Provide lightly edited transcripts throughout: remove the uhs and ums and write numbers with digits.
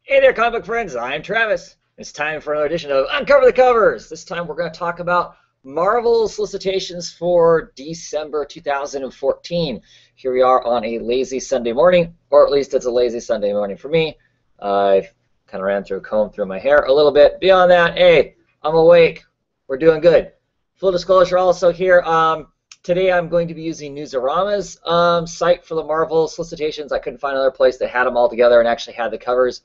Hey there, comic book friends. I'm Travis. It's time for another edition of Uncover the Covers. This time we're going to talk about Marvel solicitations for December 2014. Here we are on a lazy Sunday morning, or at least it's a lazy Sunday morning for me. I kind of ran through a comb through my hair a little bit. Beyond that, hey, I'm awake. We're doing good. Full disclosure also here. Today I'm going to be using Newsarama's site for the Marvel solicitations. I couldn't find another place that had them all together and actually had the covers.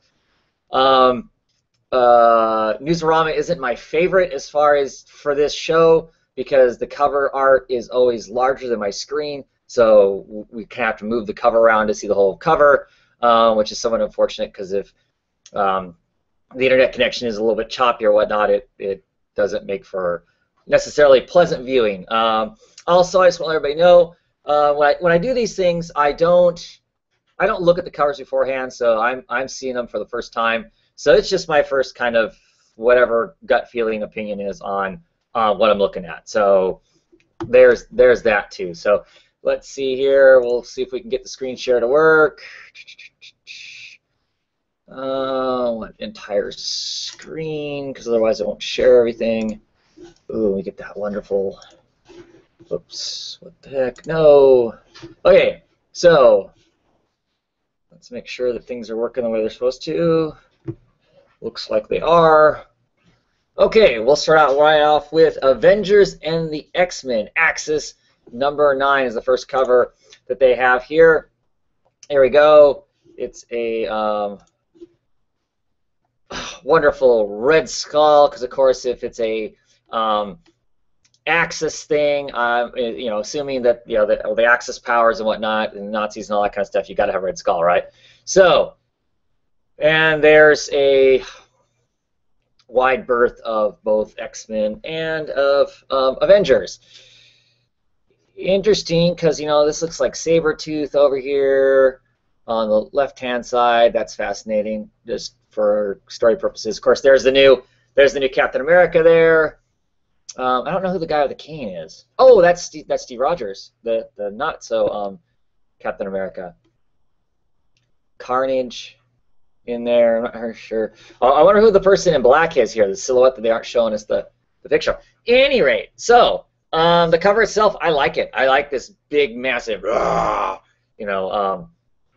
Newsarama isn't my favorite as far as for this show because the cover art is always larger than my screen, so we kind of have to move the cover around to see the whole cover, which is somewhat unfortunate because if the internet connection is a little bit choppy or whatnot, it doesn't make for necessarily pleasant viewing. Also, I just want to let everybody know when I do these things, I don't look at the covers beforehand, so I'm seeing them for the first time. So it's just my first kind of whatever gut feeling opinion is on what I'm looking at. So there's that too. So let's see here. We'll see if we can get the screen share to work. Want entire screen because otherwise it won't share everything. Ooh, we get that wonderful. Oops, what the heck? No. Okay, so let's make sure that things are working the way they're supposed to. Looks like they are. Okay, we'll start out right off with Avengers and the X-Men. Axis number 9 is the first cover that they have here. Here we go. It's a wonderful Red Skull, because of course if it's a Axis thing, you know, assuming that the Axis powers and whatnot, and Nazis and all that kind of stuff, you got to have Red Skull, right? So, and there's a wide berth of both X-Men and of Avengers. Interesting, because this looks like Sabretooth over here on the left-hand side. That's fascinating, just for story purposes. Of course, there's the new Captain America there. I don't know who the guy with the cane is. Oh, that's Steve Rogers, the not so Captain America. Carnage in there. I'm not sure. I wonder who the person in black is here. The silhouette that they aren't showing us the picture. At any rate, so the cover itself, I like it. I like this big, massive,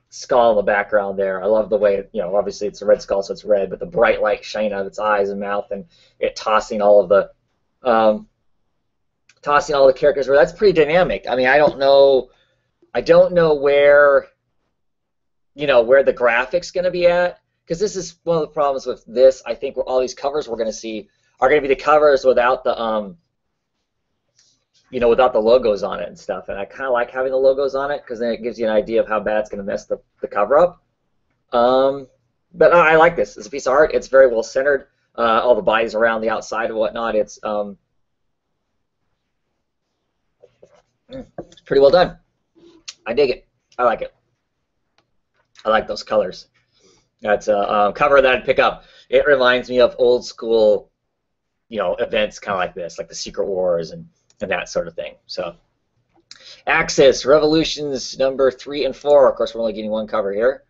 skull in the background there. I love the way obviously it's a red skull, so it's red, but the bright light shining out of its eyes and mouth, and it tossing all of the characters. That's pretty dynamic. I mean, I don't know where the graphics going to be at, because this is one of the problems with this. I think all these covers we're going to see are going to be the covers without the without the logos on it and stuff. And I kind of like having the logos on it because then it gives you an idea of how bad it's going to mess the cover up. But I like this. It's a piece of art. It's very well centered. All the bodies around the outside and whatnot. It's pretty well done. I dig it. I like it. I like those colors. That's a cover that I'd pick up. It reminds me of old school, events kind of like this, like the Secret Wars and that sort of thing. So, Axis, Revolutions number 3 and 4. Of course, we're only getting one cover here.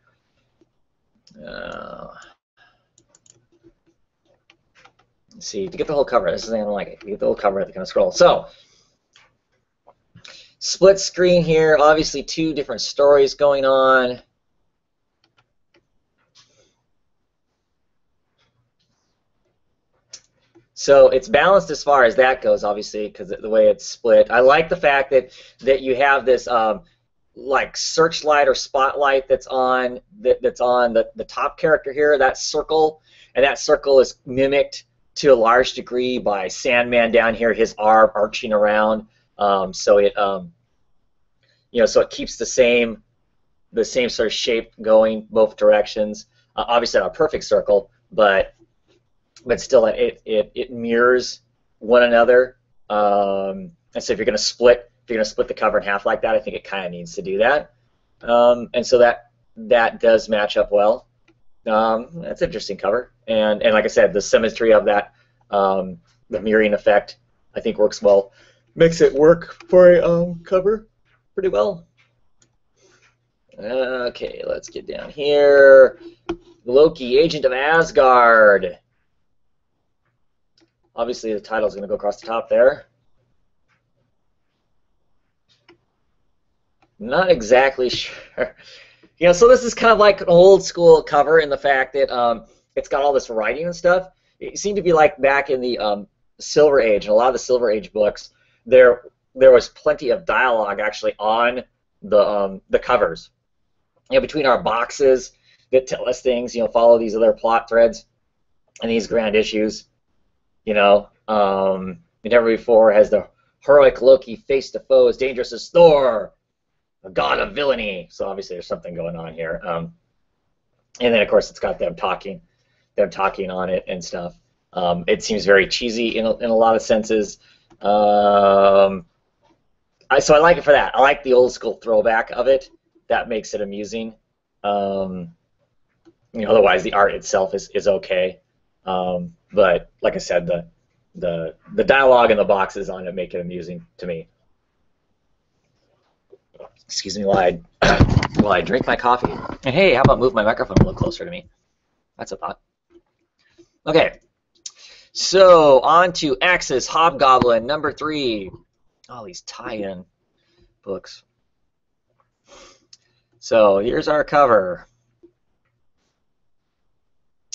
Let's see, to get the whole cover, this is the thing I don't like it. To get the whole cover, I have to kind of scroll. So, split screen here, obviously 2 different stories going on. So it's balanced as far as that goes, obviously, because the way it's split. I like the fact that you have this like searchlight or spotlight that's on the top character here, that circle, and that circle is mimicked to a large degree by Sandman down here, his arm arching around. So it so it keeps the same sort of shape going both directions. Obviously not a perfect circle, but still it mirrors one another. And so if you're going to split the cover in half like that, I think it kind of needs to do that. And so that does match up well. That's an interesting cover, and like I said, the symmetry of that, the mirroring effect, I think works well. Makes it work for a cover pretty well. Okay, let's get down here. Loki, Agent of Asgard. Obviously, the title's going to go across the top there. Not exactly sure. You know, so this is kind of like an old school cover in the fact that it's got all this writing and stuff. It seemed to be like back in the Silver Age, and a lot of the Silver Age books, there was plenty of dialogue actually on the covers. You know, between our boxes that tell us things, you know, follow these other plot threads and these grand issues. You know, never before has the heroic Loki faced the foe as dangerous as Thor, a god of villainy. So obviously there's something going on here. And then of course it's got them talking on it and stuff. It seems very cheesy in a lot of senses. So I like it for that. I like the old school throwback of it. That makes it amusing. You know, otherwise the art itself is okay. But like I said, the dialogue and the boxes on it make it amusing to me. Excuse me while I drink my coffee. And hey, how about move my microphone a little closer to me? That's a thought. Okay, so on to Axis Hobgoblin number 3. All these tie-in books. So here's our cover.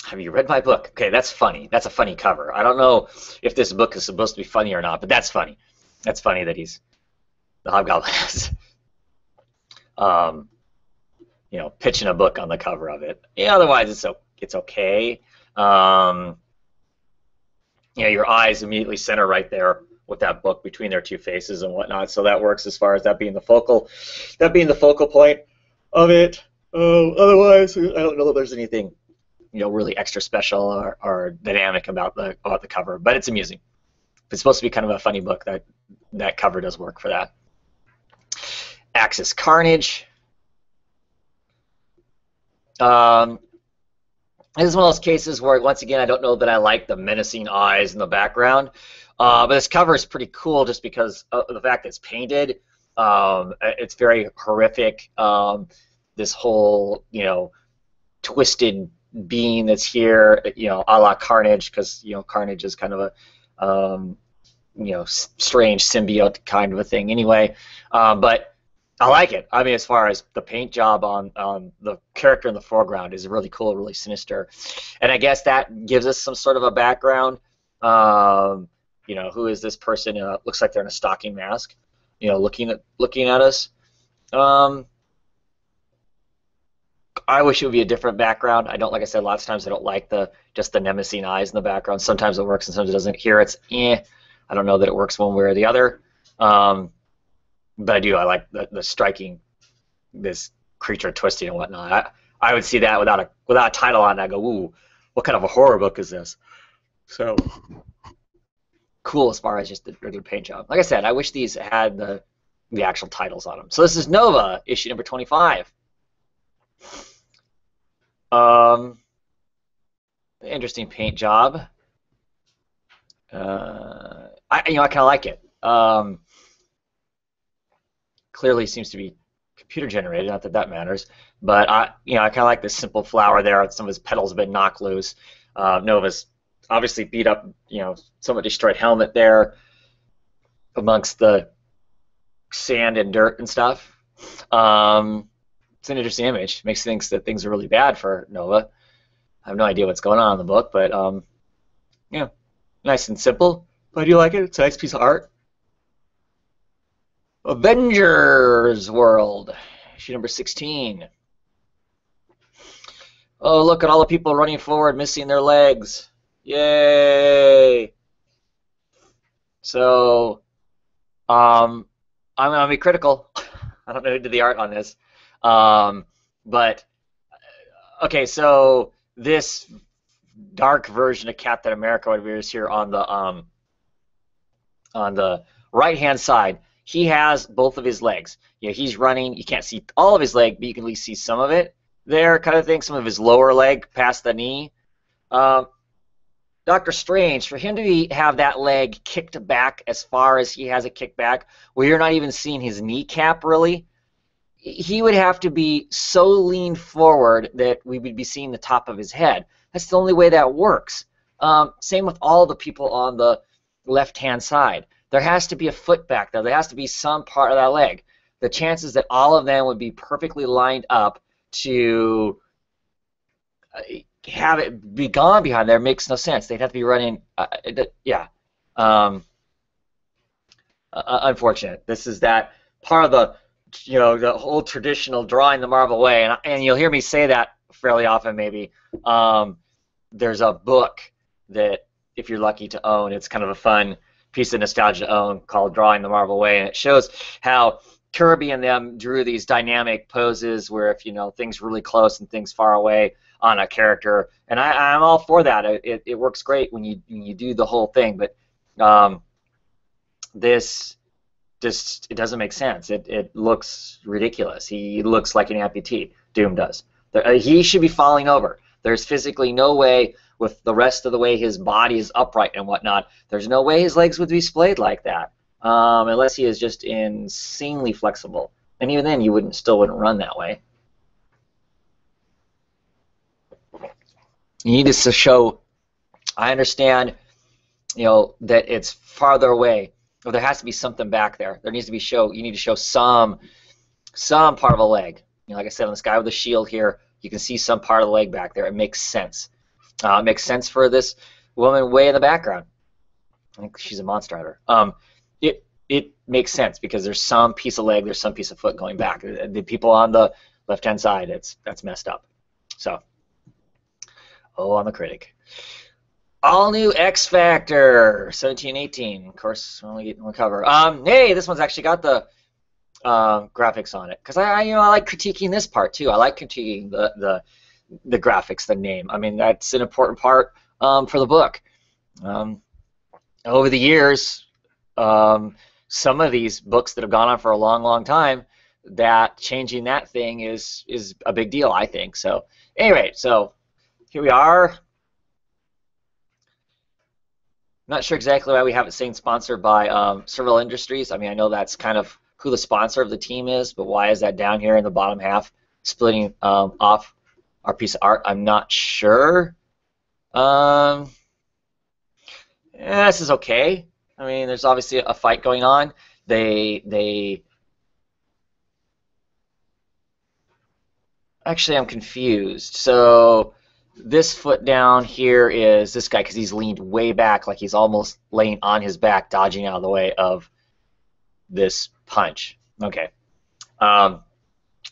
Have you read my book? Okay, that's funny. That's a funny cover. I don't know if this book is supposed to be funny or not, but that's funny. That's funny that the Hobgoblin is, you know, pitching a book on the cover of it. Yeah, otherwise it's okay. You know, your eyes immediately center right there with that book between their two faces and whatnot, so that works as far as that being the focal point of it. Otherwise, I don't know if there's anything, you know, really extra special or dynamic about the cover, but it's amusing. If it's supposed to be kind of a funny book, that cover does work for that. Axis Carnage. This is one of those cases where, once again, I don't know that I like the menacing eyes in the background, but this cover is pretty cool just because of the fact that it's painted. It's very horrific. This whole, you know, twisted being that's here, you know, a la Carnage, because, you know, Carnage is kind of a, you know, strange symbiote kind of a thing anyway. But I like it. I mean, as far as the paint job on the character in the foreground is really cool, really sinister. And I guess that gives us some sort of a background. You know, who is this person? Looks like they're in a stocking mask, you know, looking at us. I wish it would be a different background. I don't, like I said, lots of times I don't like just the menacing eyes in the background. Sometimes it works and sometimes it doesn't. Here it's I don't know that it works one way or the other. But I do. I like the striking this creature twisting and whatnot. I would see that without a title on it. I go, ooh, what kind of a horror book is this? So cool as far as just the regular paint job. Like I said, I wish these had the actual titles on them. So this is Nova, issue number 25. Interesting paint job. I kind of like it. Clearly seems to be computer generated, not that matters, but I kind of like this simple flower there. Some of his petals have been knocked loose. Nova's obviously beat up, somewhat destroyed helmet there amongst the sand and dirt and stuff. It's an interesting image. Makes things that things are really bad for Nova. I have no idea what's going on in the book, but nice and simple. But I do like it. It's a nice piece of art. Avengers World, issue number 16. Oh, look at all the people running forward, missing their legs. Yay! So, I'm going to be critical. I don't know who did the art on this. But, okay, so this dark version of Captain America, what appears here on the right-hand side, he has both of his legs. He's running. You can't see all of his leg, but you can at least see some of it there, kind of thing. Some of his lower leg past the knee. Doctor Strange, for him to have that leg kicked back as far as he has it kicked back, where you're not even seeing his kneecap really, he would have to be so leaned forward that we would be seeing the top of his head. That's the only way that works. Same with all the people on the left-hand side. There has to be a foot back there. There has to be some part of that leg. The chances that all of them would be perfectly lined up to have it be gone behind there makes no sense. They'd have to be running. Yeah. Unfortunate. This is that part of the, the whole traditional drawing the Marvel way, and you'll hear me say that fairly often. Maybe there's a book that, if you're lucky to own, it's kind of a fun piece of nostalgia to own, called Drawing the Marvel Way, and it shows how Kirby and them drew these dynamic poses where, if things really close and things far away on a character, and I'm all for that. It works great when you do the whole thing, but this just, it doesn't make sense. It looks ridiculous. He looks like an amputee. Doom does. He should be falling over. There's physically no way, with the rest of the way his body is upright and whatnot, there's no way his legs would be splayed like that, unless he is just insanely flexible. And even then, you still wouldn't run that way. You need to show. I understand, that it's farther away. Or there has to be something back there. There needs to be you need to show some part of a leg. Like I said, on this guy with the shield here, you can see some part of the leg back there. It makes sense. It makes sense for this woman way in the background. I think she's a monster hunter. It makes sense because there's some piece of leg, there's some piece of foot going back. The people on the left-hand side, that's messed up. So, I'm a critic. All new X Factor 1718. Of course, we're only getting one cover. Hey, this one's actually got the graphics on it, because I like critiquing this part too. I like critiquing the graphics, the name. I mean, that's an important part for the book. Over the years, some of these books that have gone on for a long, long time, that changing that thing is a big deal, I think. So anyway, so here we are. Not sure exactly why we have it saying sponsored by Serval Industries. I mean, I know that's kind of who the sponsor of the team is, but why is that down here in the bottom half, splitting off our piece of art? I'm not sure. This is okay. I mean, there's obviously a fight going on. Actually, I'm confused. So this foot down here is this guy, because he's leaned way back, like he's almost laying on his back, dodging out of the way of this punch. Okay. And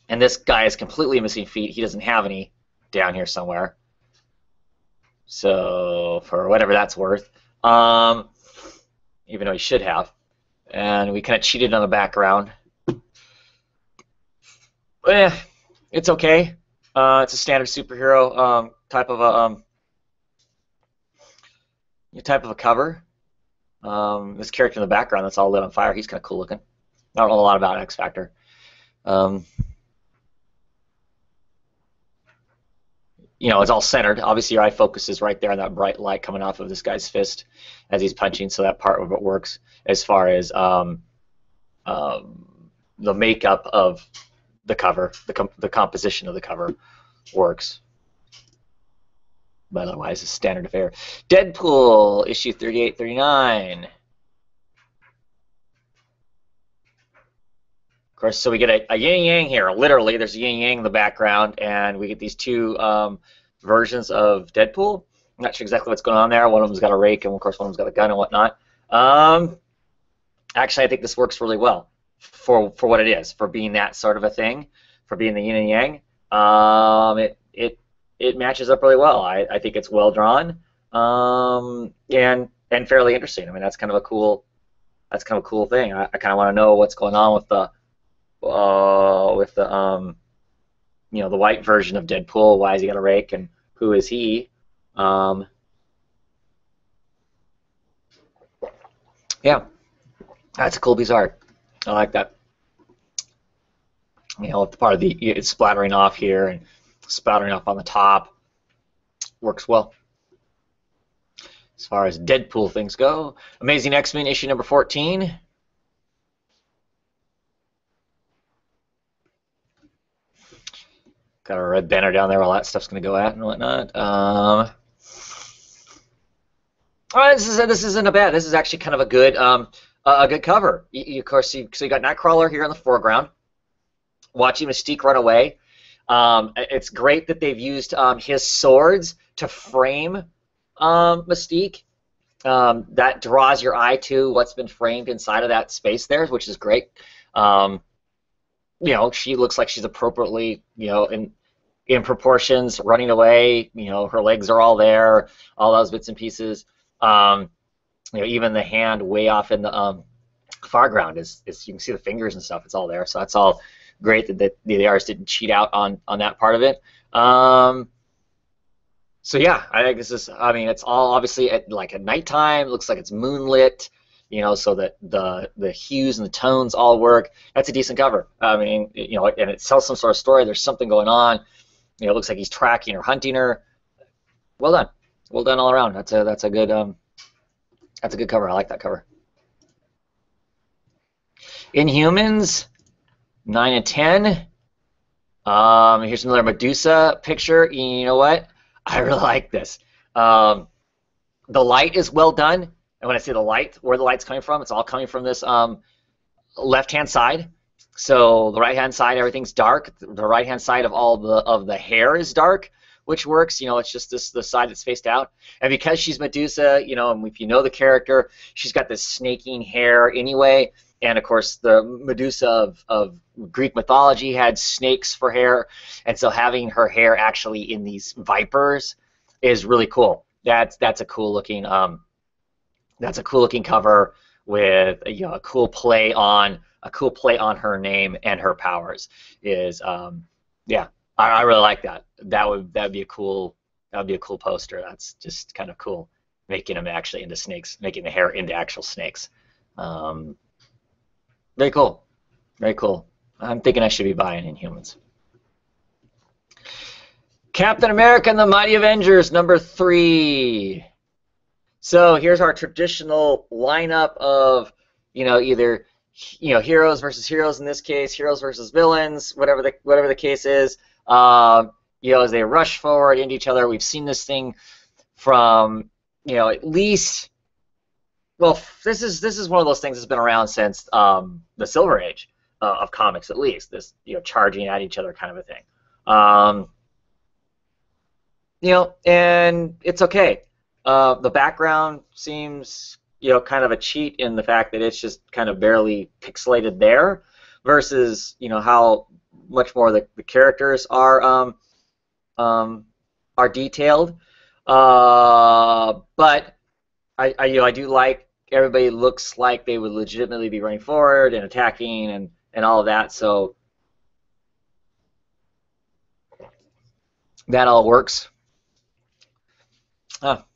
this guy is completely missing feet. He doesn't have any down here somewhere. So, for whatever that's worth. Even though he should have. And we kind of cheated on the background. It's okay. It's a standard superhero type of a cover. This character in the background that's all lit on fire, he's kind of cool looking. I don't know a lot about X Factor. It's all centered. Obviously, your eye focus is right there on that bright light coming off of this guy's fist as he's punching, so that part of it works. As far as the makeup of the cover, the composition of the cover works. But otherwise, it's standard affair. Deadpool, issue 3839. Of course, so we get a yin-yang here. Literally, there's a yin-yang in the background, and we get these two versions of Deadpool. I'm not sure exactly what's going on there. One of them's got a rake, and of course, one of them's got a gun and whatnot. Actually, I think this works really well for what it is, for being that sort of a thing, for being the yin and yang. It matches up really well. I think it's well drawn, and fairly interesting. I mean, that's kind of a cool thing. I kind of want to know what's going on with the the white version of Deadpool. Why has he got a rake, and who is he? Yeah, that's a cool piece of art. I like that. The part of it's splattering off here and splattering off on the top works well. As far as Deadpool things go, Amazing X-Men issue number 14. got a red banner down there. All that stuff's going to go at and whatnot. Oh, this isn't a bad. This is actually kind of a good cover. Of course, so you got Nightcrawler here in the foreground, watching Mystique run away. It's great that they've used his swords to frame Mystique. That draws your eye to what's been framed inside of that space there, which is great. You know, she looks like she's appropriately, you know, in proportions, running away. You know, her legs are all there, all those bits and pieces. You know, even the hand way off in the foreground is you can see the fingers and stuff. It's all there, so that's all great that the artist didn't cheat out on that part of it. So yeah, I think this is. I mean, it's all obviously at nighttime. It looks like it's moonlit. You know, so that the hues and the tones all work. That's a decent cover. I mean, you know, and it tells some sort of story. There's something going on. You know, it looks like he's tracking or hunting her. Well done all around. That's a good cover. I like that cover. Inhumans, 9 and 10. Here's another Medusa picture. You know what? I really like this. The light is well done. And when I say the light, where the light's coming from, it's all coming from this left-hand side. So the right-hand side, everything's dark. The right-hand side of the hair is dark, which works. You know, it's just the side that's faced out. And because she's Medusa, you know, and if you know the character, she's got this snaking hair anyway. And of course, the Medusa of Greek mythology had snakes for hair, and so having her hair actually in these vipers is really cool. That's a cool looking cover with a cool play on her name and her powers. Yeah, I really like that. That'd be a cool poster. That's just kind of cool, making them actually into snakes, making the hair into actual snakes. Very cool. Very cool. I'm thinking I should be buying Inhumans. Captain America and the Mighty Avengers, number 3. So here's our traditional lineup of, you know, either, you know, heroes versus heroes in this case, heroes versus villains, whatever the case is. You know, as they rush forward into each other. We've seen this thing from, you know, at least. Well, this is one of those things that's been around since the Silver Age of comics, at least. This, you know, charging at each other kind of a thing. You know, and it's okay. The background seems, you know, kind of a cheat in the fact that it's just kind of barely pixelated there, versus, you know, how much more the characters are detailed. But I do like. Everybody looks like they would legitimately be running forward and attacking and all of that, so that all works.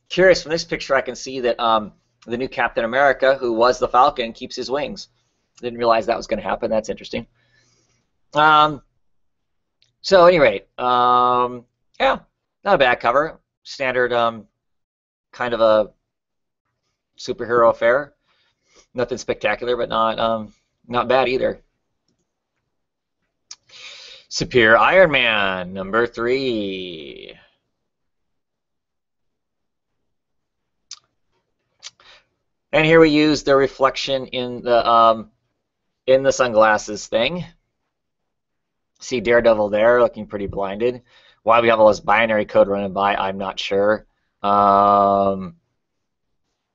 Curious, from this picture I can see that the new Captain America, who was the Falcon, keeps his wings. Didn't realize that was going to happen. That's interesting. So at any rate, yeah, not a bad cover. Standard kind of a superhero affair. Nothing spectacular, but not bad either. Superior Iron Man, number 3. And here we use the reflection in the sunglasses thing. See Daredevil there, looking pretty blinded. Why we have all this binary code running by, I'm not sure. And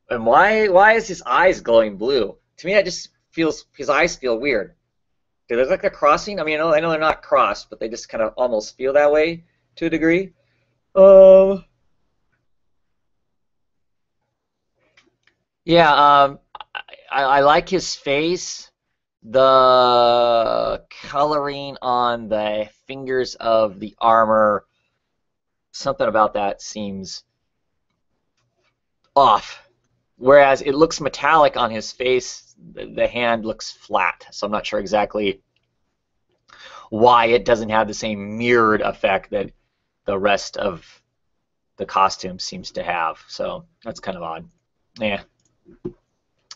why is his eyes glowing blue? To me, that just feels, his eyes feel weird. Do they look like they're crossing? I mean, I know they're not crossed, but they just kind of almost feel that way to a degree. Yeah, I like his face. The coloring on the fingers of the armor, something about that seems off. Whereas it looks metallic on his face, the hand looks flat. So I'm not sure exactly why it doesn't have the same mirrored effect that the rest of the costume seems to have. So that's kind of odd. Yeah,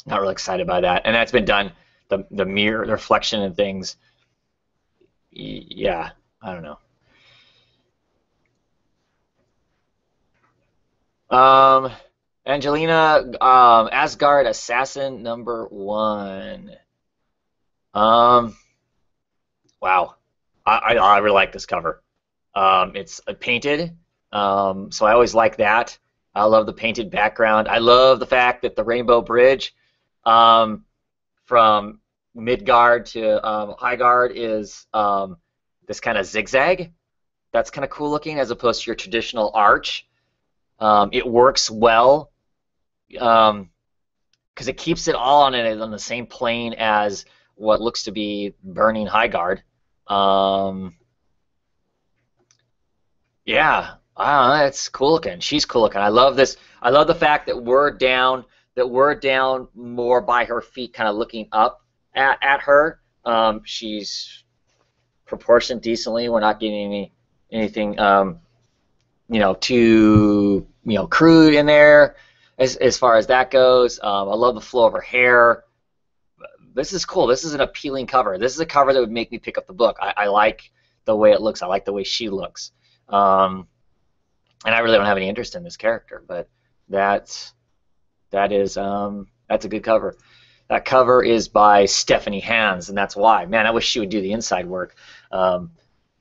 not really excited by that. And that's been done, the mirror, the reflection and things. Yeah, I don't know. Um, Angelina, Asgard Assassin #1. Um, wow, I really like this cover. It's painted, so I always like that. I love the painted background. I love the fact that the Rainbow Bridge um, from Midgard to Highgard is this kind of zigzag. That's kind of cool looking as opposed to your traditional arch. It works well because it keeps it all on the same plane as what looks to be burning Highgard. Um, yeah, it's cool looking. She's cool looking. I love this. I love the fact that we're down more by her feet, kind of looking up at her. She's proportioned decently. We're not getting anything too crude in there as far as that goes. I love the flow of her hair. This is cool. This is an appealing cover. This is a cover that would make me pick up the book. I like the way it looks. I like the way she looks. And I really don't have any interest in this character, but that's a good cover. That cover is by Stephanie Hans, and that's why. Man, I wish she would do the inside work.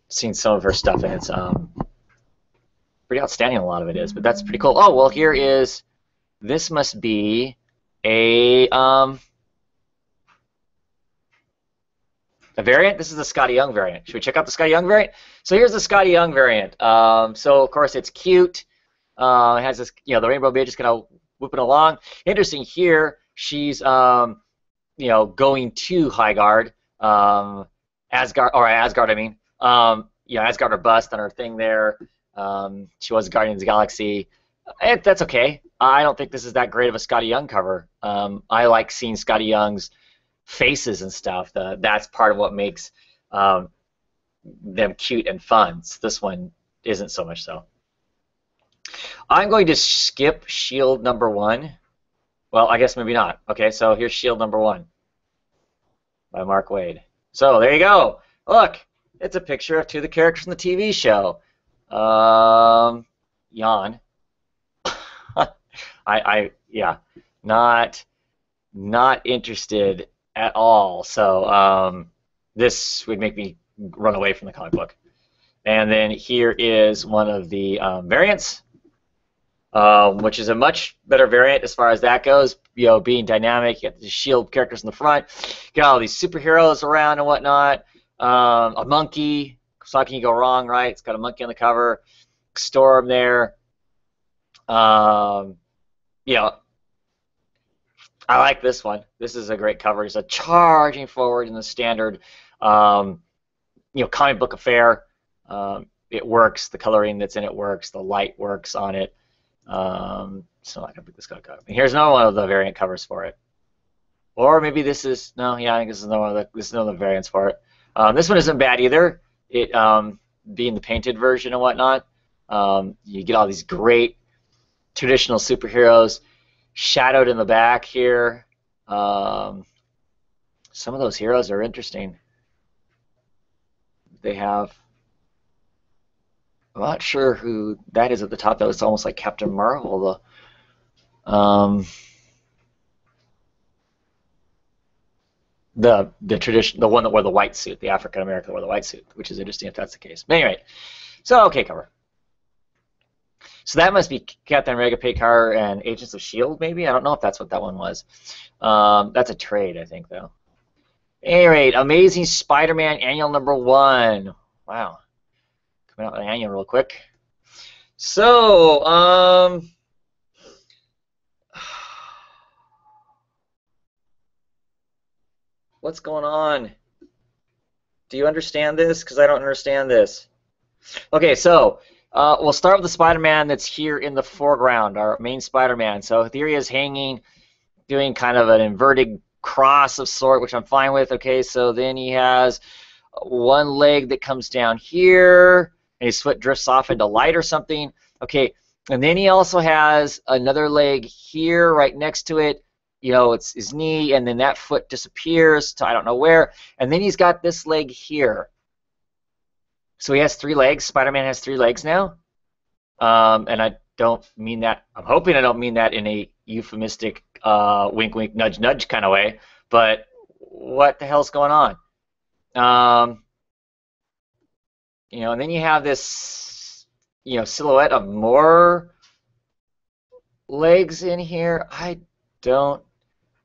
Seen some of her stuff, and it's pretty outstanding. A lot of it is, but that's pretty cool. Oh well, here is. This must be a variant. This is the Skottie Young variant. Should we check out the Skottie Young variant? So here's the Skottie Young variant. So of course it's cute. It has this, the Rainbow Bridge is kind of whipping along. Interesting here, she's going to Highgard, Asgard. I mean, Asgard or bust on her thing there. She was Guardians of the Galaxy. That's okay. I don't think this is that great of a Skottie Young cover. I like seeing Skottie Young's faces and stuff. That's part of what makes them cute and fun. So this one isn't so much so. I'm going to skip Shield #1. Well, I guess maybe not. Okay, so here's Shield #1 by Mark Waid. So there you go. Look, it's a picture of two of the characters from the TV show. Yawn. Not interested at all. So this would make me run away from the comic book. And then here is one of the variants, which is a much better variant as far as that goes. Being dynamic, you got the Shield characters in the front, you got all these superheroes around and whatnot. A monkey, so how can you go wrong, right? It's got a monkey on the cover. Storm there. I like this one. This is a great cover. It's a charging forward in the standard, comic book affair. It works. The coloring that's in it works. The light works on it. So I can put this cover. And here's another one of the variant covers for it. Or maybe this is I think this is another of the variants for it. This one isn't bad either. It being the painted version and whatnot. You get all these great traditional superheroes shadowed in the back here. Some of those heroes are interesting. They have. I'm not sure who that is at the top. That was almost like Captain Marvel. The tradition, the one that wore the white suit, the African American wore the white suit, which is interesting if that's the case. But anyway, so okay, cover. So that must be Captain America, Pekar, and Agents of S.H.I.E.L.D. maybe? I don't know if that's what that one was. That's a trade, I think, though. At any rate, Amazing Spider-Man Annual #1. Wow. Coming out with an annual real quick. So, what's going on? Do you understand this? Because I don't understand this. Okay, so we'll start with the Spider-Man that's here in the foreground, our main Spider-Man. So here he is hanging, doing kind of an inverted cross of sort, which I'm fine with. Okay, so then he has one leg that comes down here, and his foot drifts off into light or something. Okay, and then he also has another leg here right next to it. It's his knee, and then that foot disappears to I don't know where. And then he's got this leg here. So he has 3 legs. Spider-Man has 3 legs now. And don't mean that. I'm hoping I don't mean that in a euphemistic, wink, wink, nudge, nudge kind of way. But what the hell's going on? And then you have this, silhouette of more legs in here. I don't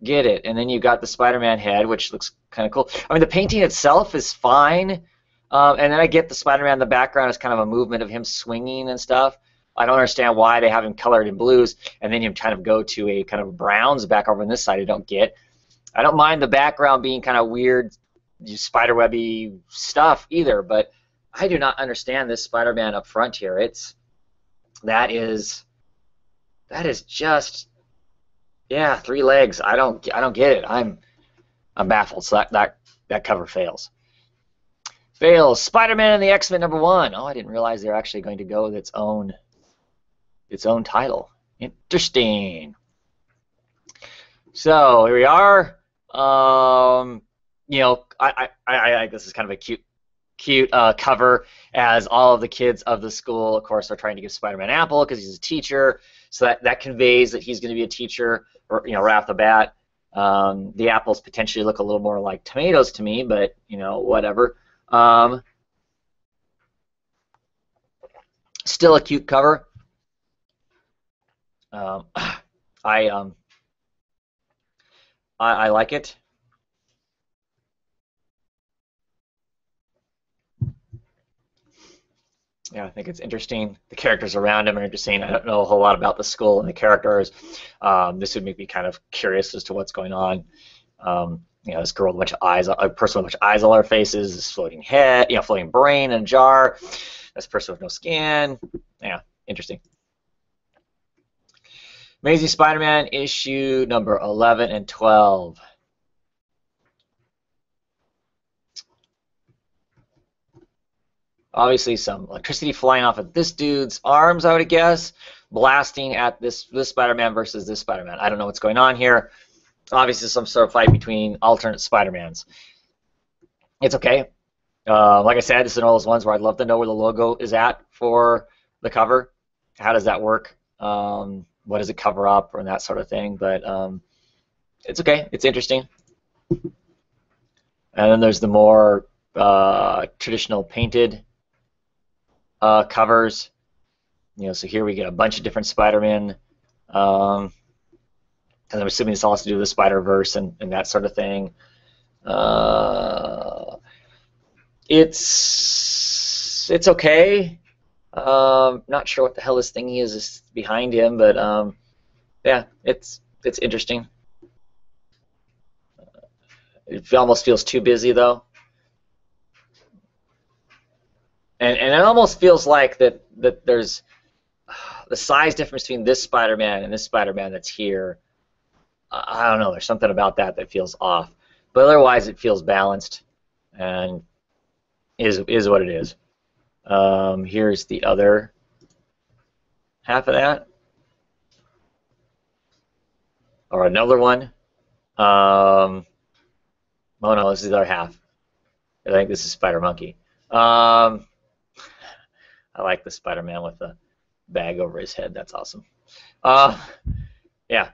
get it. And then you got the Spider-Man head, which looks kind of cool. I mean, the painting itself is fine. And then I get the Spider-Man in the background as kind of a movement of him swinging and stuff. I don't understand why they have him colored in blues and then him kind of go to a kind of browns back over on this side. I don't get. I don't mind the background being kind of weird, spiderwebby stuff either, but I do not understand this Spider-Man up front here. That is just, yeah, 3 legs. I don't get it. I'm baffled. So that cover fails. Fails. Spider-Man and the X-Men #1. Oh, I didn't realize they're actually going to go with its own title. Interesting. So here we are. I this is kind of a cute cover, as all of the kids of the school, of course, are trying to give Spider-Man an apple because he's a teacher. So that conveys that he's going to be a teacher, or right off the bat. The apples potentially look a little more like tomatoes to me, but whatever. Still a cute cover. I like it. Yeah, I think it's interesting. The characters around him are interesting. I don't know a whole lot about the school and the characters. This would make me kind of curious as to what's going on. This girl with a bunch of eyes, a person with a bunch of eyes all over her faces, this floating head, floating brain in a jar. This person with no skin. Yeah, interesting. Amazing Spider-Man issue number 11 and 12. Obviously, some electricity flying off of this dude's arms, I would guess, blasting at this Spider-Man versus this Spider-Man. I don't know what's going on here. Obviously, some sort of fight between alternate Spider-Mans. It's okay. Like I said, this is one of those ones where I'd love to know where the logo is at for the cover. How does that work? What does it cover up, and that sort of thing. But it's okay. It's interesting. And then there's the more traditional painted covers. So here we get a bunch of different Spider-Man. And I'm assuming this all has to do with the Spider-Verse and that sort of thing. It's okay. Not sure what the hell this thingy is behind him, but yeah, it's interesting. It almost feels too busy though, and it almost feels like that there's the size difference between this Spider-Man and this Spider-Man that's here. I don't know. There's something about that feels off, but otherwise it feels balanced and is what it is. Here's the other half of that, or another one. Oh no, this is the other half. I think this is Spider-Monkey. I like the Spider-Man with the bag over his head. That's awesome. Yeah.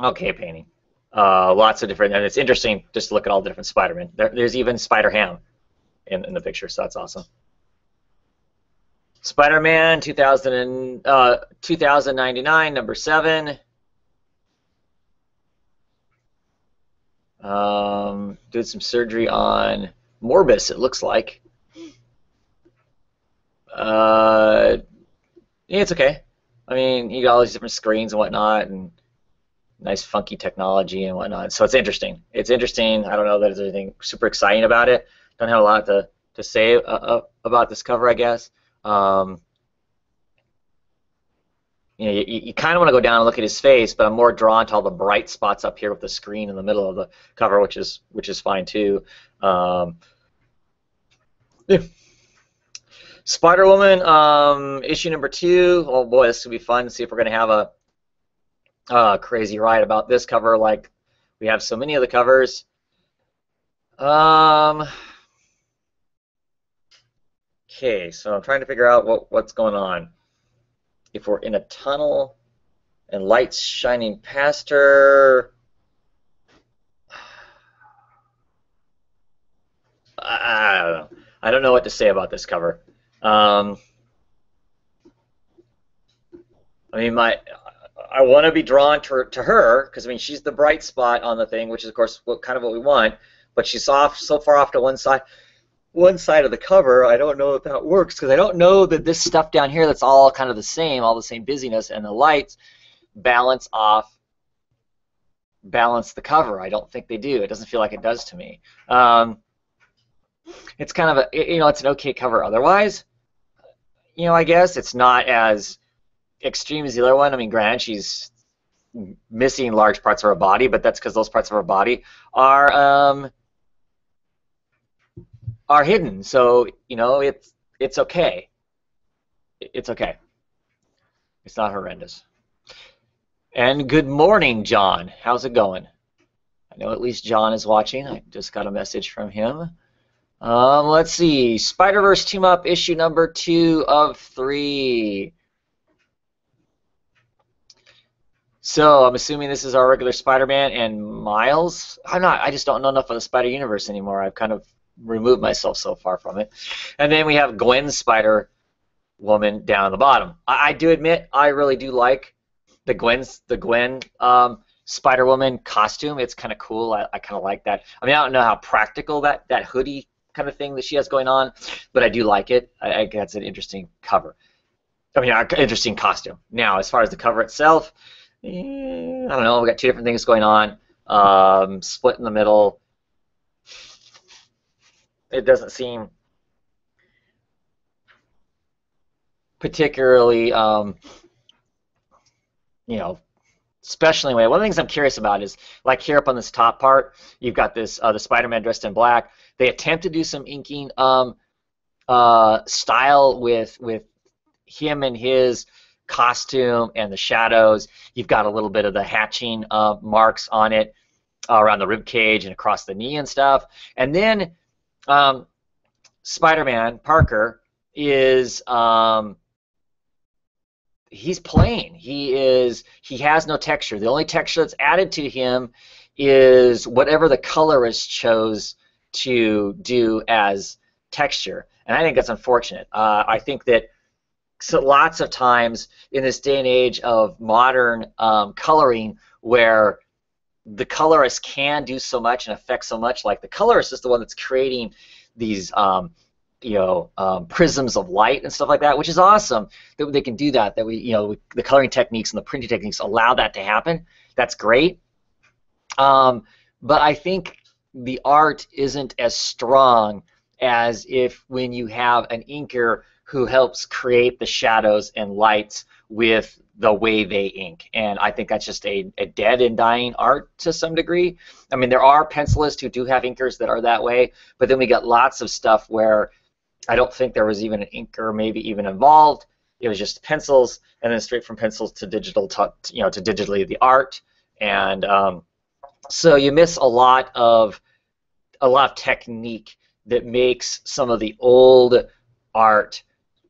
Okay, painting. Lots of different, and it's interesting just to look at all the different Spider-Man. There's even Spider-Ham in the picture, so that's awesome. Spider-Man 2099, number 7. Did some surgery on Morbus, it looks like. Yeah, it's okay. I mean, you got all these different screens and whatnot, and nice funky technology and whatnot. So it's interesting. It's interesting. I don't know that there's anything super exciting about it. Don't have a lot to say about this cover, I guess. You kind of want to go down and look at his face, but I'm more drawn to all the bright spots up here with the screen in the middle of the cover, which is fine too. Yeah. Spider-Woman issue number 2. Oh boy, this will be fun. See if we're going to have a crazy ride about this cover, like we have so many of the covers. Okay, so I'm trying to figure out what's going on. if we're in a tunnel and light's shining past her, I don't know. I don't know what to say about this cover. I mean, I want to be drawn to her because I mean she's the bright spot on the thing, which is of course kind of what we want. But she's so far off to one side of the cover. I don't know if that works because I don't know that this stuff down here that's all kind of the same, all the same busyness, and the lights balance the cover. I don't think they do. It doesn't feel like it does to me. It's kind of it's an okay cover otherwise. I guess it's not as extreme as the other one. I mean, granted, she's missing large parts of her body, but that's because those parts of her body are hidden. So it's okay. It's okay. It's not horrendous. And good morning, John. How's it going? I know at least John is watching. I just got a message from him. Let's see. Spider-Verse Team Up issue number 2 of 3. So I'm assuming this is our regular Spider-Man and Miles. I just don't know enough of the Spider-Universe anymore. I've kind of removed myself so far from it. And then we have Gwen's Spider-Woman down at the bottom. I do admit I really do like the Gwen Spider-Woman costume. It's kind of cool. I kind of like that. I mean, I don't know how practical that hoodie kind of thing that she has going on, but I do like it. I think that's an interesting cover. I mean, interesting costume. Now, as far as the cover itself, I don't know. We got 2 different things going on. Split in the middle. It doesn't seem particularly, special anyway. One of the things I'm curious about is, like here up on this top part, you've got this the Spider-Man dressed in black. They attempt to do some inking style with him and his costume and the shadows. You've got a little bit of the hatching marks on it around the rib cage and across the knee and stuff. And then Spider-Man Parker is he's plain. He has no texture. The only texture that's added to him is whatever the colorist chose to do as texture, and I think that's unfortunate. I think that lots of times in this day and age of modern coloring, where the colorist can do so much and affect so much, like the colorist is the one that's creating these prisms of light and stuff like that, which is awesome that they can do that. That the coloring techniques and the printing techniques allow that to happen. That's great. But I think the art isn't as strong as if when you have an inker who helps create the shadows and lights with the way they ink. And I think that's just a dead and dying art to some degree. I mean, there are pencilists who do have inkers that are that way, but then we got lots of stuff where I don't think there was even an inker maybe even involved. It was just pencils, and then straight from pencils to digital, to digitally the art, and so you miss a lot of technique that makes some of the old art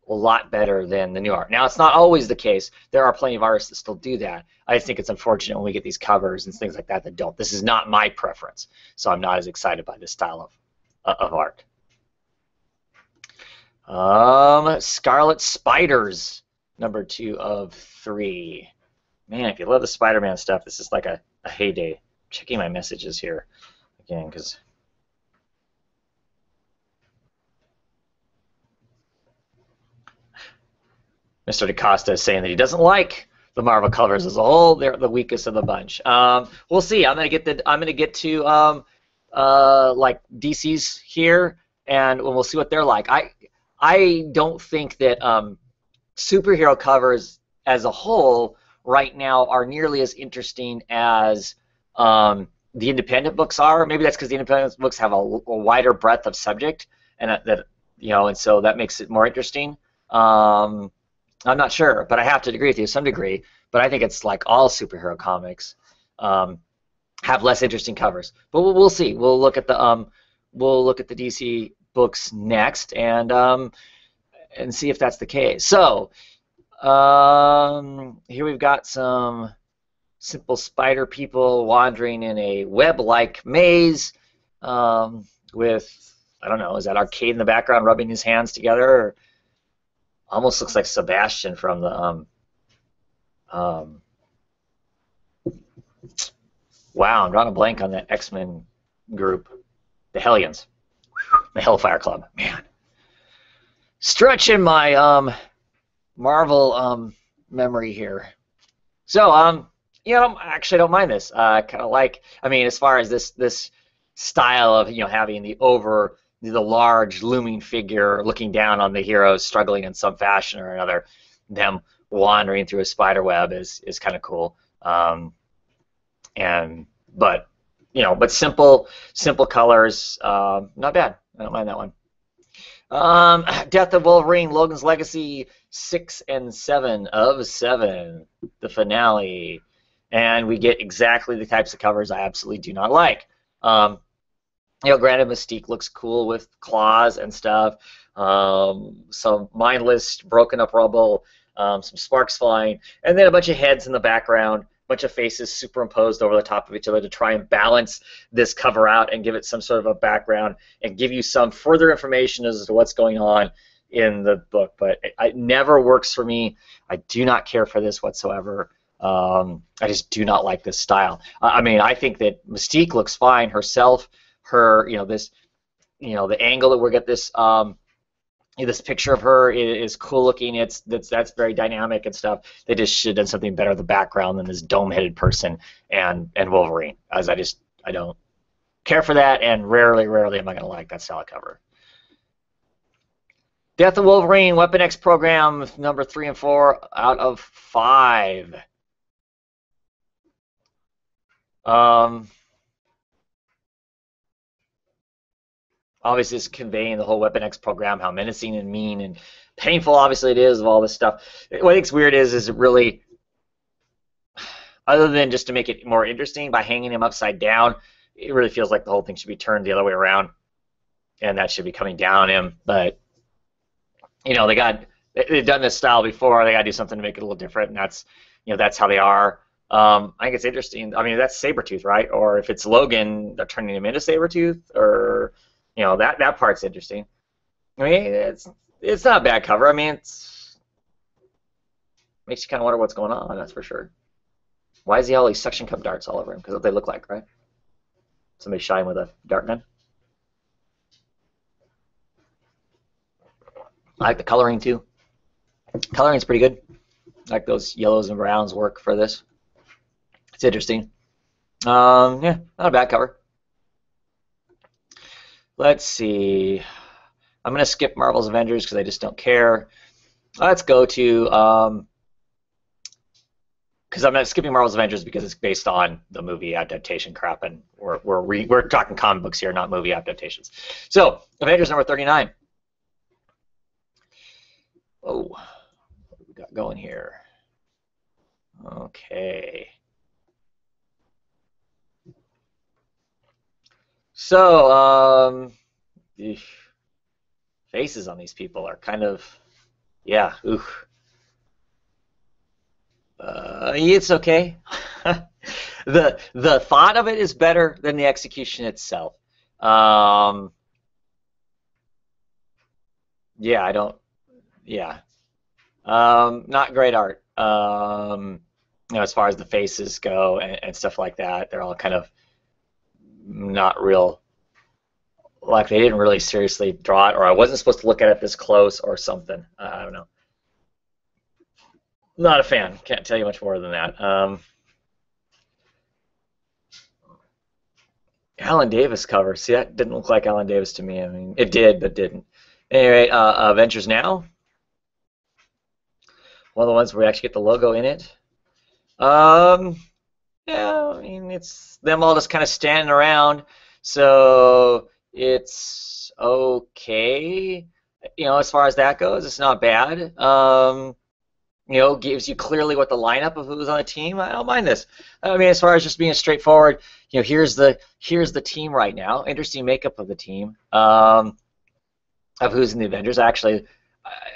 a lot better than the new art. Now, it's not always the case. There are plenty of artists that still do that. I just think it's unfortunate when we get these covers and things like that that don't. This is not my preference, so I'm not as excited by this style of art. Scarlet Spiders, number 2 of 3. Man, if you love the Spider-Man stuff, this is like a heyday. I'm checking my messages here again, because Mr. DaCosta is saying that he doesn't like the Marvel covers as a whole. They're the weakest of the bunch. We'll see. I'm gonna get to like DC's here, and we'll see what they're like. I don't think that superhero covers as a whole right now are nearly as interesting as the independent books are. Maybe that's because the independent books have a wider breadth of subject, and and so that makes it more interesting. I'm not sure, but I have to agree with you to some degree. But I think it's like all superhero comics have less interesting covers. But we'll see. We'll look at the DC books next and see if that's the case. So Here we've got some simple spider people wandering in a web-like maze with, I don't know, is that Arcade in the background rubbing his hands together? Or almost looks like Sebastian from the wow, I'm drawing a blank on that X-Men group, the Hellions, the Hellfire Club. Man, stretching my Marvel memory here. So you know, actually, I don't mind this. Kind of like, I mean, as far as this style of, you know, having the large looming figure looking down on the heroes struggling in some fashion or another, them wandering through a spider web is kind of cool. But you know, but simple colors, not bad. I don't mind that one. Death of Wolverine, Logan's Legacy, 6 and 7 of 7, the finale, and we get exactly the types of covers I absolutely do not like. You know, granted, Mystique looks cool with claws and stuff, some mindless, broken up rubble, some sparks flying, and then a bunch of heads in the background, a bunch of faces superimposed over the top of each other to try and balance this cover out and give it some sort of a background and give you some further information as to what's going on in the book. But it never works for me. I do not care for this whatsoever. I just do not like this style. I mean, I think that Mystique looks fine herself. Her, you know, this, you know, the angle that we get this this picture of her is cool looking. That's very dynamic and stuff. They just should have done something better with the background than this dome-headed person and Wolverine. As I don't care for that, and rarely am I going to like that style of cover. Death of Wolverine, Weapon X program, number 3 and 4 out of 5. Obviously, it's conveying the whole Weapon X program, how menacing and mean and painful, obviously, it is, of all this stuff. What I think's weird is it really, other than just to make it more interesting, by hanging him upside down, it really feels like the whole thing should be turned the other way around, and that should be coming down on him. But, you know, they've done this style before. They got to do something to make it a little different, and that's, you know, that's how they are. I think it's interesting. I mean, that's Sabretooth, right? Or if it's Logan, they're turning him into Sabretooth, or, you know, that part's interesting. I mean, it's not a bad cover. I mean, makes you kind of wonder what's going on, that's for sure. Why is he all these suction cup darts all over him? Because what they look like, right? Somebody shot him with a dart gun. I like the coloring, too. Coloring's pretty good. I like those yellows and browns work for this. It's interesting. Yeah, not a bad cover. Let's see. I'm going to skip Marvel's Avengers because I just don't care. Let's go to, because I'm not skipping Marvel's Avengers because it's based on the movie adaptation crap, and we're talking comic books here, not movie adaptations. So, Avengers number 39. Oh, what do we got going here? Okay. So, the faces on these people are kind of, yeah, oof. It's okay. The thought of it is better than the execution itself. Yeah, I don't. Yeah, not great art. You know, as far as the faces go and stuff like that, they're all kind of not real. Like they didn't really seriously draw it, or I wasn't supposed to look at it this close, or something. I don't know. Not a fan. Can't tell you much more than that. Alan Davis cover. See, that didn't look like Alan Davis to me. I mean, it did, but didn't. Anyway, Avengers Now. One of the ones where we actually get the logo in it. Yeah, I mean, it's them all just kind of standing around, so it's okay. You know, as far as that goes, it's not bad. You know, gives you clearly what the lineup of who's on the team. I don't mind this. I mean, as far as just being straightforward, you know, here's the team right now. Interesting makeup of the team. Of who's in the Avengers. Actually,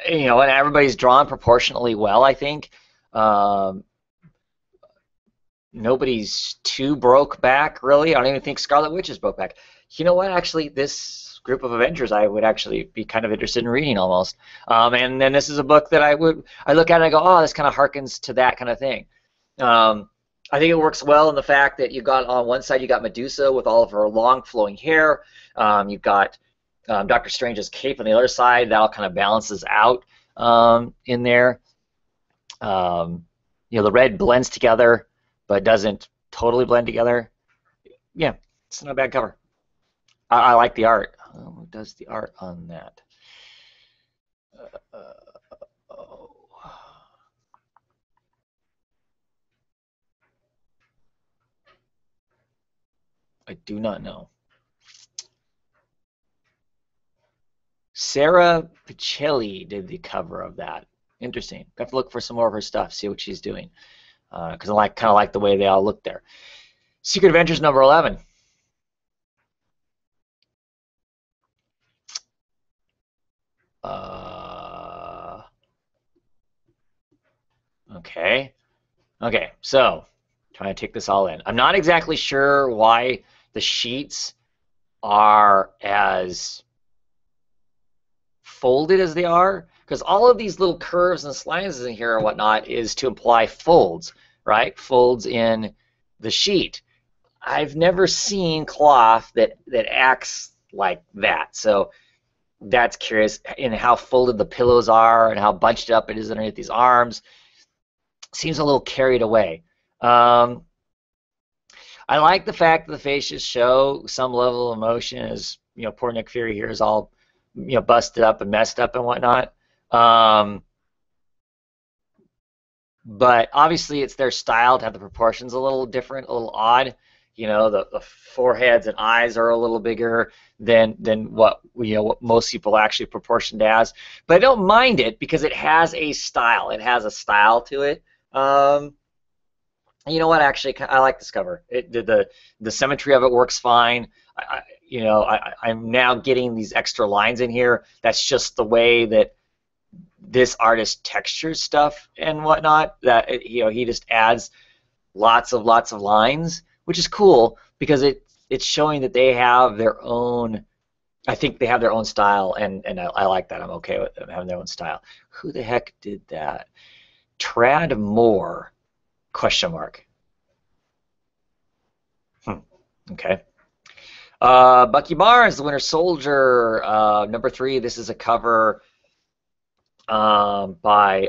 you know, and everybody's drawn proportionately well, I think. Um, Nobody's too broke back, really. I don't even think Scarlet Witch is broke back. You know what? Actually, this group of Avengers I would actually be kind of interested in reading almost. And then this is a book that I look at and I go, oh, this kind of harkens to that kind of thing. Um, I think it works well in the fact that you've got on one side you got Medusa with all of her long flowing hair. You've got Doctor Strange's cape on the other side. That all kind of balances out in there. You know, the red blends together, but doesn't totally blend together. Yeah, it's not a bad cover. I like the art. Who does the art on that? Uh, oh. I do not know. Sarah Pichelli did the cover of that. Interesting. Got to look for some more of her stuff, see what she's doing, because I kind of like the way they all look there. Secret Adventures number 11. Okay. Okay, so trying to take this all in. I'm not exactly sure why the sheets are as folded as they are, because all of these little curves and slices in here and whatnot is to imply folds, right? Folds in the sheet. I've never seen cloth that acts like that, so that's curious in how folded the pillows are and how bunched up it is underneath these arms. Seems a little carried away. I like the fact that the faces show some level of emotion, as you know, poor Nick Fury here is all, you know, busted up and messed up and whatnot. But obviously, it's their style to have the proportions a little different, a little odd. You know, the foreheads and eyes are a little bigger than what, you know, what most people actually proportioned as. But I don't mind it because it has a style. It has a style to it. You know what? Actually, I like this cover. The symmetry of it works fine. You know, I'm now getting these extra lines in here. That's just the way that this artist textures stuff and whatnot. That, you know, he just adds lots of lines, which is cool because it's showing that they have their own. I think they have their own style, and I like that. I'm okay with them having their own style. Who the heck did that? Trad Moore? Question mark. Okay. Bucky Barnes, the Winter Soldier, number 3. This is a cover by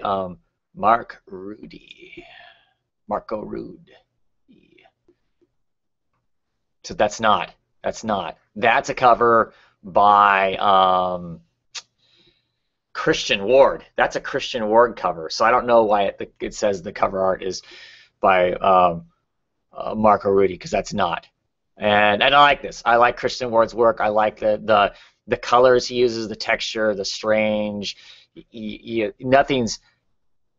Mark Rudy. Marco Rude. So that's not. That's a cover by Christian Ward. That's a Christian Ward cover. So I don't know why it says the cover art is by Marco Rudy, because that's not. And I like this. I like Christian Ward's work. I like the colors he uses, the texture, the strange. Nothing's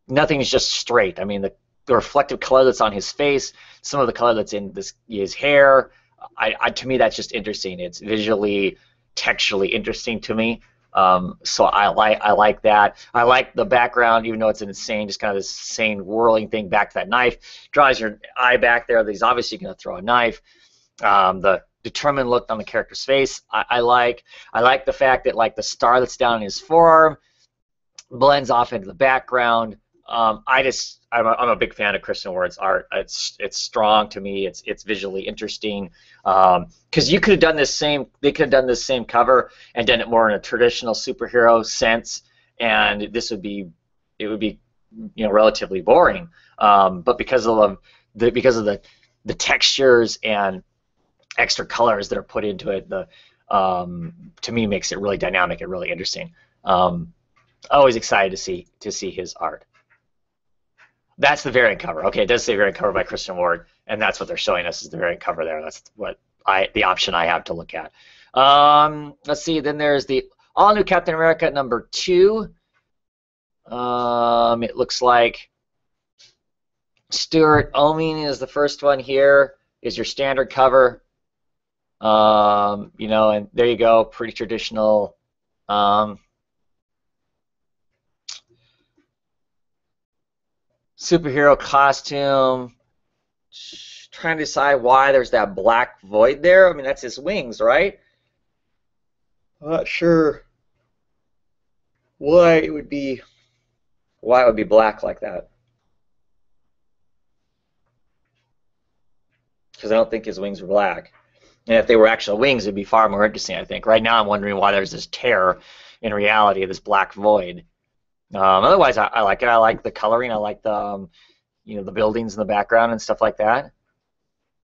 just straight. I mean, the reflective color that's on his face, some of the color that's in his hair. To me, that's just interesting. It's visually, texturally interesting to me. So I like that. I like the background, even though it's insane, just kind of this insane whirling thing back to that knife. Draws your eye back there. He's obviously going to throw a knife. The determined look on the character's face, I like. I like the fact that, like, the star that's down in his forearm blends off into the background. I'm a big fan of Christian Ward's art. It's strong to me. It's visually interesting. Because you could have done they could have done this same cover and done it more in a traditional superhero sense, and it would be, you know, relatively boring. But because of the textures and extra colors that are put into it, to me makes it really dynamic and really interesting. Always excited to see his art. That's the variant cover. Okay, it does say variant cover by Christian Ward, and that's what they're showing us is the variant cover there. That's the option I have to look at. Let's see. Then there's the all-new Captain America number 2. It looks like Stuart Oeming is the first one here. Is your standard cover. You know, and there you go. Pretty traditional. superhero costume. Trying to decide why there's that black void there. I mean, that's his wings, right? I'm not sure why it would be black like that. Because I don't think his wings were black. And if they were actual wings, it'd be far more interesting, I think. Right now, I'm wondering why there's this tear in reality, this black void. Otherwise, I like it. I like the coloring. I like the the buildings in the background and stuff like that.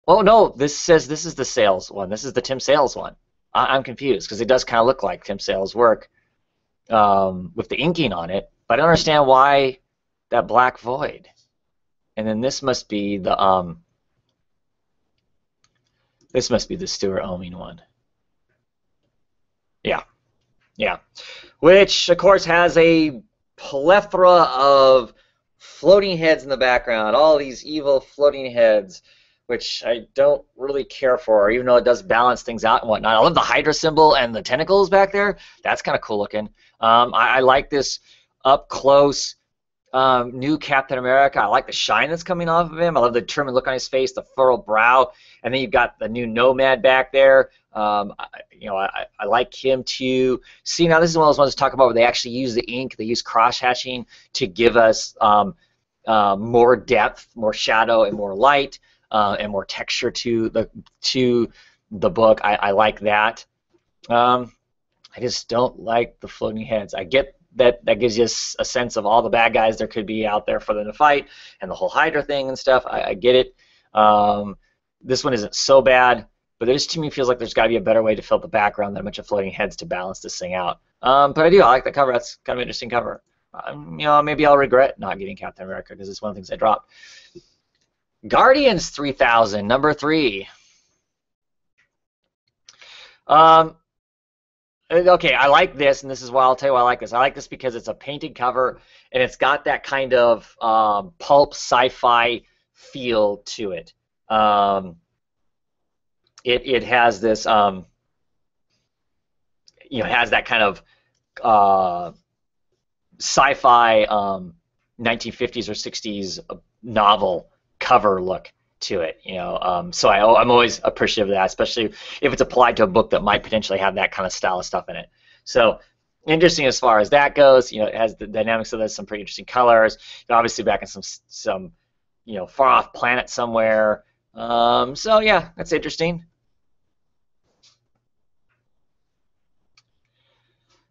Oh no, this says this is the Sales one. This is the Tim Sales one. I'm confused because it does kind of look like Tim Sales' work with the inking on it, but I don't understand why that black void. And then this must be the Stuart Oeming one. Yeah, yeah. Which of course has a plethora of floating heads in the background, all these evil floating heads, which I don't really care for, even though it does balance things out and whatnot. I love the Hydra symbol and the tentacles back there. That's kind of cool looking. I like this up close new Captain America. I like the shine that's coming off of him. I love the determined look on his face, the furrowed brow, and then you've got the new Nomad back there. I like him too. See, now this is one of those ones to talk about where they actually use the ink. They use cross-hatching to give us more depth, more shadow, and more light, and more texture to the book. I like that. I just don't like the floating heads. I get that gives you a sense of all the bad guys there could be out there for them to fight, and the whole Hydra thing and stuff. I get it. This one isn't so bad, but it just to me feels like there's got to be a better way to fill the background than a bunch of floating heads to balance this thing out. But I like the cover. That's kind of an interesting cover. Maybe I'll regret not getting Captain America because it's one of the things I dropped. Guardians 3000, number 3. Okay, I like this, and this is why I'll tell you why I like this. I like this because it's a painted cover, and it's got that kind of pulp sci-fi feel to it. It has this, it has that kind of sci-fi 1950s or 60s novel cover look to it, so I'm always appreciative of that, especially if it's applied to a book that might potentially have that kind of style of stuff in it. So interesting as far as that goes. It has the dynamics of this, some pretty interesting colors. Obviously back in some far off planet somewhere. So yeah, that's interesting.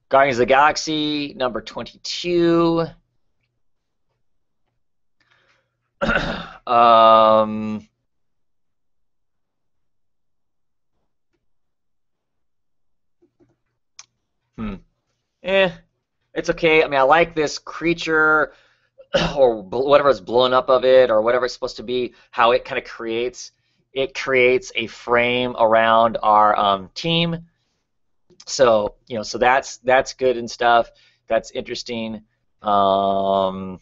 Guardians of the Galaxy number 22. It's okay. I mean, I like this creature or whatever is blown up of it or whatever it's supposed to be, how it kind of creates a frame around our team. So, so that's good and stuff. That's interesting. Yeah,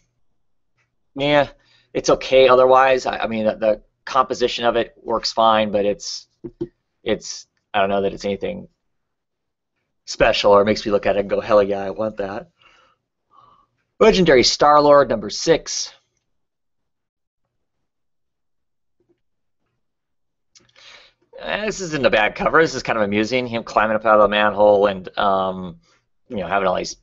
it's okay otherwise. I mean, the composition of it works fine, but it's I don't know that it's anything special or makes me look at it and go, hell yeah, I want that. Legendary Star-Lord number 6. This isn't a bad cover. This is kind of amusing. Him climbing up out of the manhole and having all these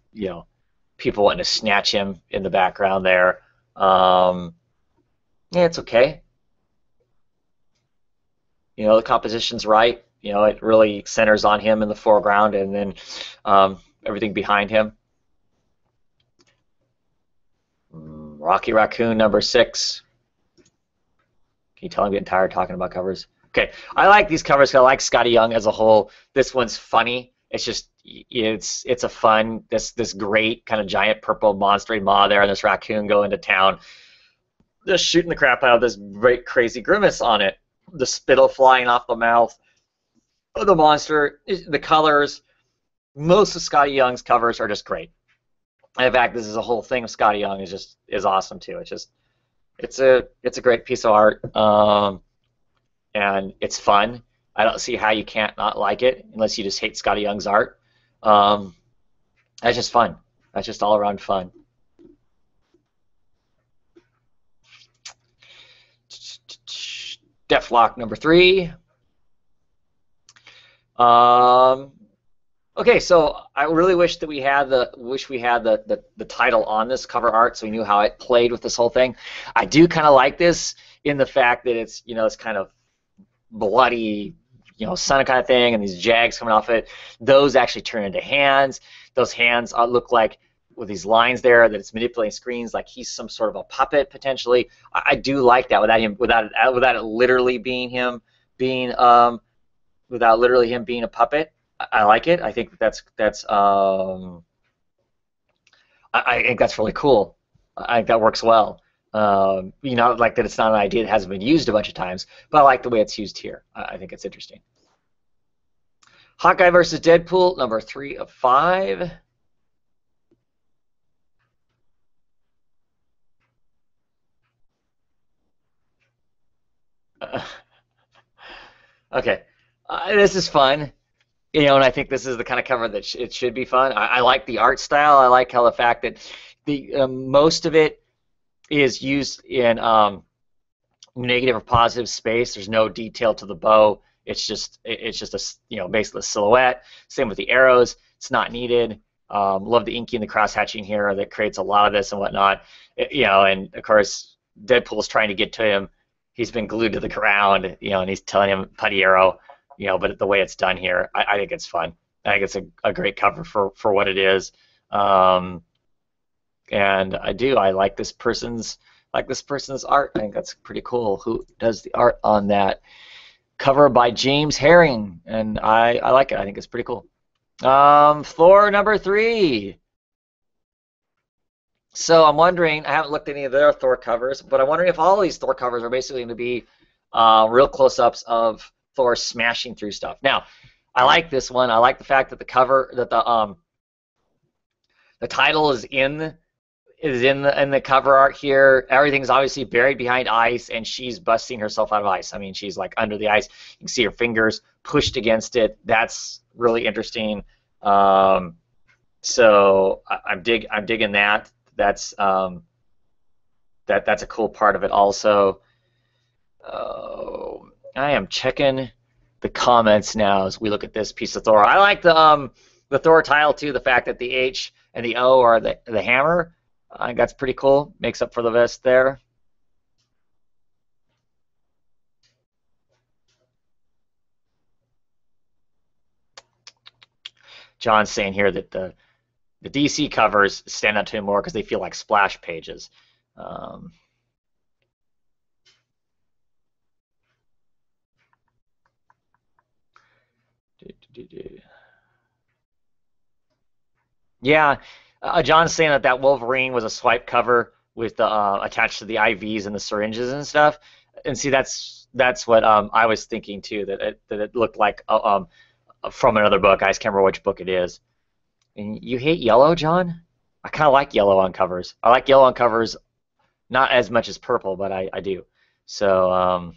people wanting to snatch him in the background there. Yeah, it's okay. The composition's right. It really centers on him in the foreground, and then everything behind him. Rocky Raccoon number 6. Can you tell I'm getting tired talking about covers? Okay, I like these covers because I like Skottie Young as a whole. This one's funny. It's just it's a fun this great kind of giant purple monster maw there, and this raccoon going to town, just shooting the crap out of this great crazy grimace on it. The spittle flying off the mouth of the monster. The colors. Most of Skottie Young's covers are just great. In fact, this is a whole thing of Skottie Young is awesome too. It's a great piece of art, and it's fun. I don't see how you can't not like it unless you just hate Skottie Young's art. That's just fun. That's just all around fun. Deathlock number 3. Okay, so I really wish that we had the title on this cover art, so we knew how it played with this whole thing. I do kind of like this in the fact that it's it's kind of bloody, sun kind of thing, and these jags coming off it. Those actually turn into hands. Those hands look like, with these lines there, that it's manipulating screens, like he's some sort of a puppet potentially. I do like that without it literally being him being without literally him being a puppet. I like it. I think I think that's really cool. I think that works well. Like that it's not an idea that hasn't been used a bunch of times, but I like the way it's used here. I think it's interesting. Hawkeye versus Deadpool, number 3 of 5. Okay, this is fun. And I think this is the kind of cover that it should be fun. I like the art style. I like how the fact that the most of it is used in negative or positive space. There's no detail to the bow. It's just a basically a silhouette. Same with the arrows. It's not needed. Love the inking, the cross hatching here that creates a lot of this and whatnot. And of course Deadpool's trying to get to him. He's been glued to the ground, and he's telling him putty arrow. But the way it's done here, I think it's fun. I think it's a great cover for what it is. And I like this person's art. I think that's pretty cool. Who does the art on that cover? By James Herring, and I like it. I think it's pretty cool. Thor number 3. So I'm wondering, I haven't looked at any of their Thor covers, but I'm wondering if all these Thor covers are basically going to be real close-ups of Thor smashing through stuff. Now, I like this one. I like the fact that the title is in the cover art here. Everything's obviously buried behind ice, and she's busting herself out of ice. I mean, she's like under the ice. You can see her fingers pushed against it. That's really interesting. So I'm digging that. That's that's a cool part of it also. I am checking the comments now as we look at this piece of Thor. I like the Thor title too. The fact that the H and the O are the hammer. I think that's pretty cool. Makes up for the vest there. John's saying here that the DC covers stand out to him more because they feel like splash pages. Yeah, John's saying that Wolverine was a swipe cover with the attached to the IVs and the syringes and stuff. And see, that's what I was thinking too. That it looked like from another book. I just can't remember which book it is. And you hate yellow, John? I kind of like yellow on covers. I like yellow on covers, not as much as purple, but I do. So.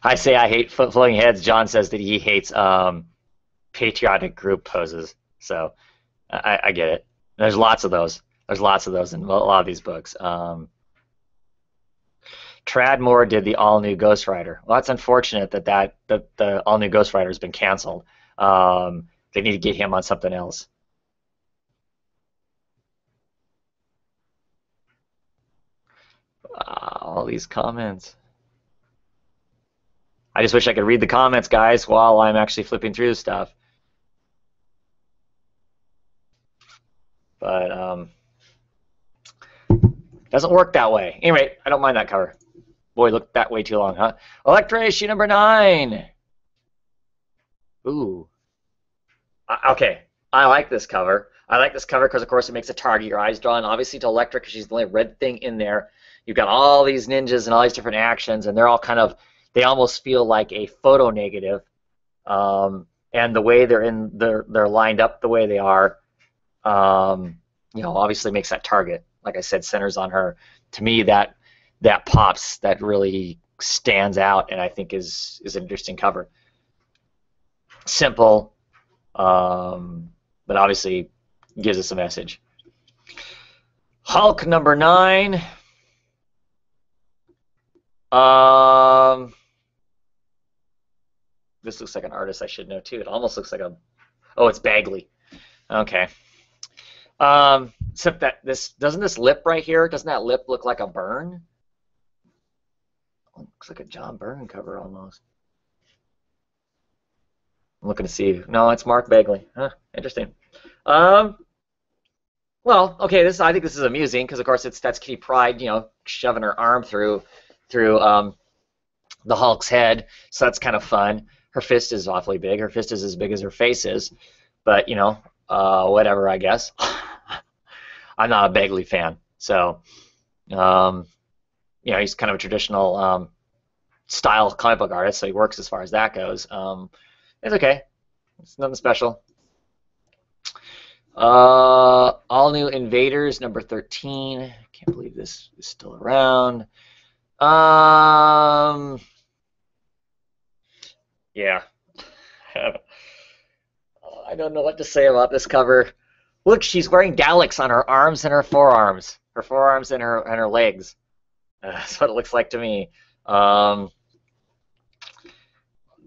I say I hate floating heads. John says that he hates patriotic group poses. So I get it. There's lots of those. There's lots of those in a lot of these books. Tradd Moore did the all-new Ghost Rider. Well, that's unfortunate that the all-new Ghost Rider has been canceled. They need to get him on something else. All these comments. I just wish I could read the comments, guys, while I'm actually flipping through the stuff. But doesn't work that way. Anyway, I don't mind that cover. Boy, looked that way too long, huh? Elektra issue number 9. Ooh. Okay, I like this cover. I like this cover because, of course, it makes a target your eyes drawn, obviously, to Elektra because she's the only red thing in there. You've got all these ninjas and all these different actions, and they're all kind of, they almost feel like a photo negative. And the way they're lined up the way they are, obviously makes that target. Like I said, centers on her. To me, that pops. That really stands out, and I think is an interesting cover. simple, but obviously gives us a message. Hulk number 9. This looks like an artist I should know too. It almost looks like a, oh, it's Bagley. Okay. Except that doesn't this lip right here, doesn't that lip look like a Byrne? Oh, looks like a John Byrne cover almost. I'm looking to see. No, it's Mark Bagley. Huh, interesting. Well, okay. I think this is amusing because, of course, that's Kitty Pryde, shoving her arm through the Hulk's head. So that's kind of fun. Her fist is awfully big. Her fist is as big as her face is. But whatever, I guess. I'm not a Bagley fan, so he's kind of a traditional style comic book artist, so he works as far as that goes. It's okay. It's nothing special. All New Invaders, number 13. I can't believe this is still around. Yeah. I don't know what to say about this cover. Look, she's wearing Daleks on her arms and her forearms. Her forearms and her legs. That's what it looks like to me.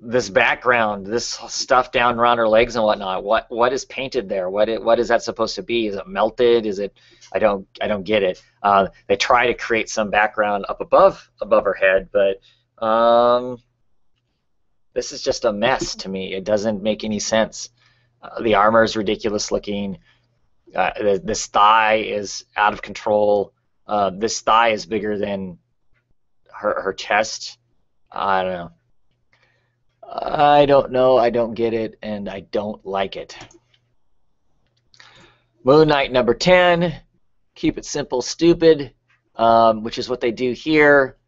This background, this stuff down around her legs and whatnot. What is painted there? What is that supposed to be? Is it melted? Is it? I don't get it. They try to create some background up above her head, but this is just a mess to me. It doesn't make any sense. The armor is ridiculous looking. This thigh is out of control. This thigh is bigger than her chest. I don't know. I don't know. I don't get it, and I don't like it. Moon Knight number 10. Keep it simple, stupid, which is what they do here.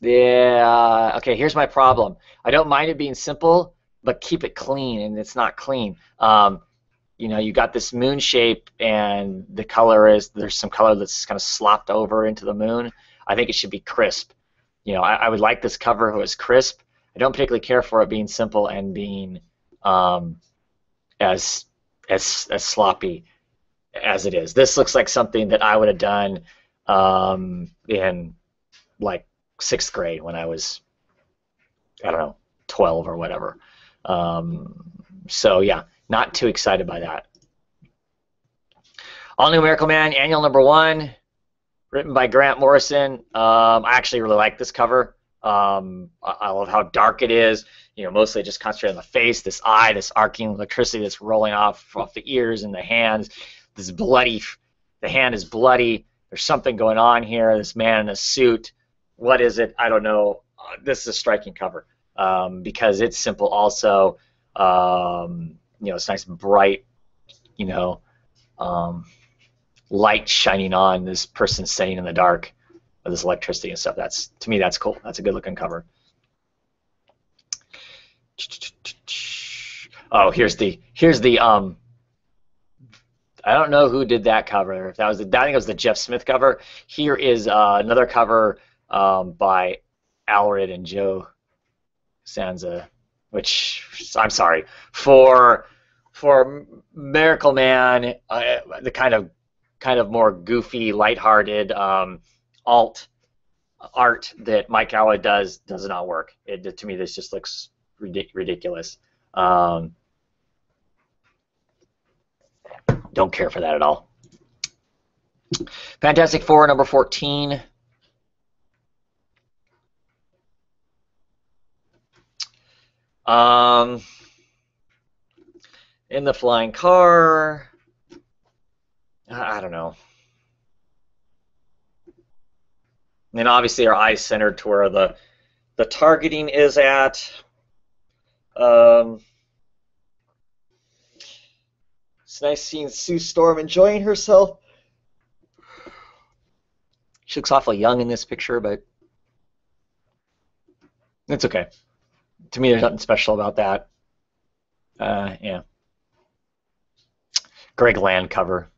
Yeah. Okay. Here's my problem. I don't mind it being simple, but keep it clean, and it's not clean. You got this moon shape, and the color there's some color that's kind of slopped over into the moon. I think it should be crisp. I would like this cover if it was crisp. I don't particularly care for it being simple and being as sloppy as it is. This looks like something that I would have done in like 6th grade when I was, I don't know, 12 or whatever. So yeah, not too excited by that. All New Miracle Man, annual number 1, written by Grant Morrison. I actually really like this cover. I love how dark it is. Mostly just concentrated on the face, this eye, this arcing electricity that's rolling off the ears and the hands. This bloody, the hand is bloody. There's something going on here. This man in a suit. What is it? I don't know. This is a striking cover because it's simple. Also, it's nice, bright. Light shining on this person sitting in the dark. This electricity and stuff. To me, that's cool. That's a good looking cover. Oh, here's the I don't know who did that cover. If that was I think it was the Jeff Smith cover. Here is another cover by Allred and Joe Sanza, which I'm sorry for Miracle Man, the kind of more goofy, lighthearted alt art that Mike Allred does not work. To me, this just looks ridiculous. Don't care for that at all. Fantastic Four number 14. In the flying car. I don't know. And then obviously our eyes centered to where the targeting is at. It's nice seeing Sue Storm enjoying herself. She looks awfully young in this picture, but it's okay. To me, there's nothing special about that. Yeah. Greg Land cover.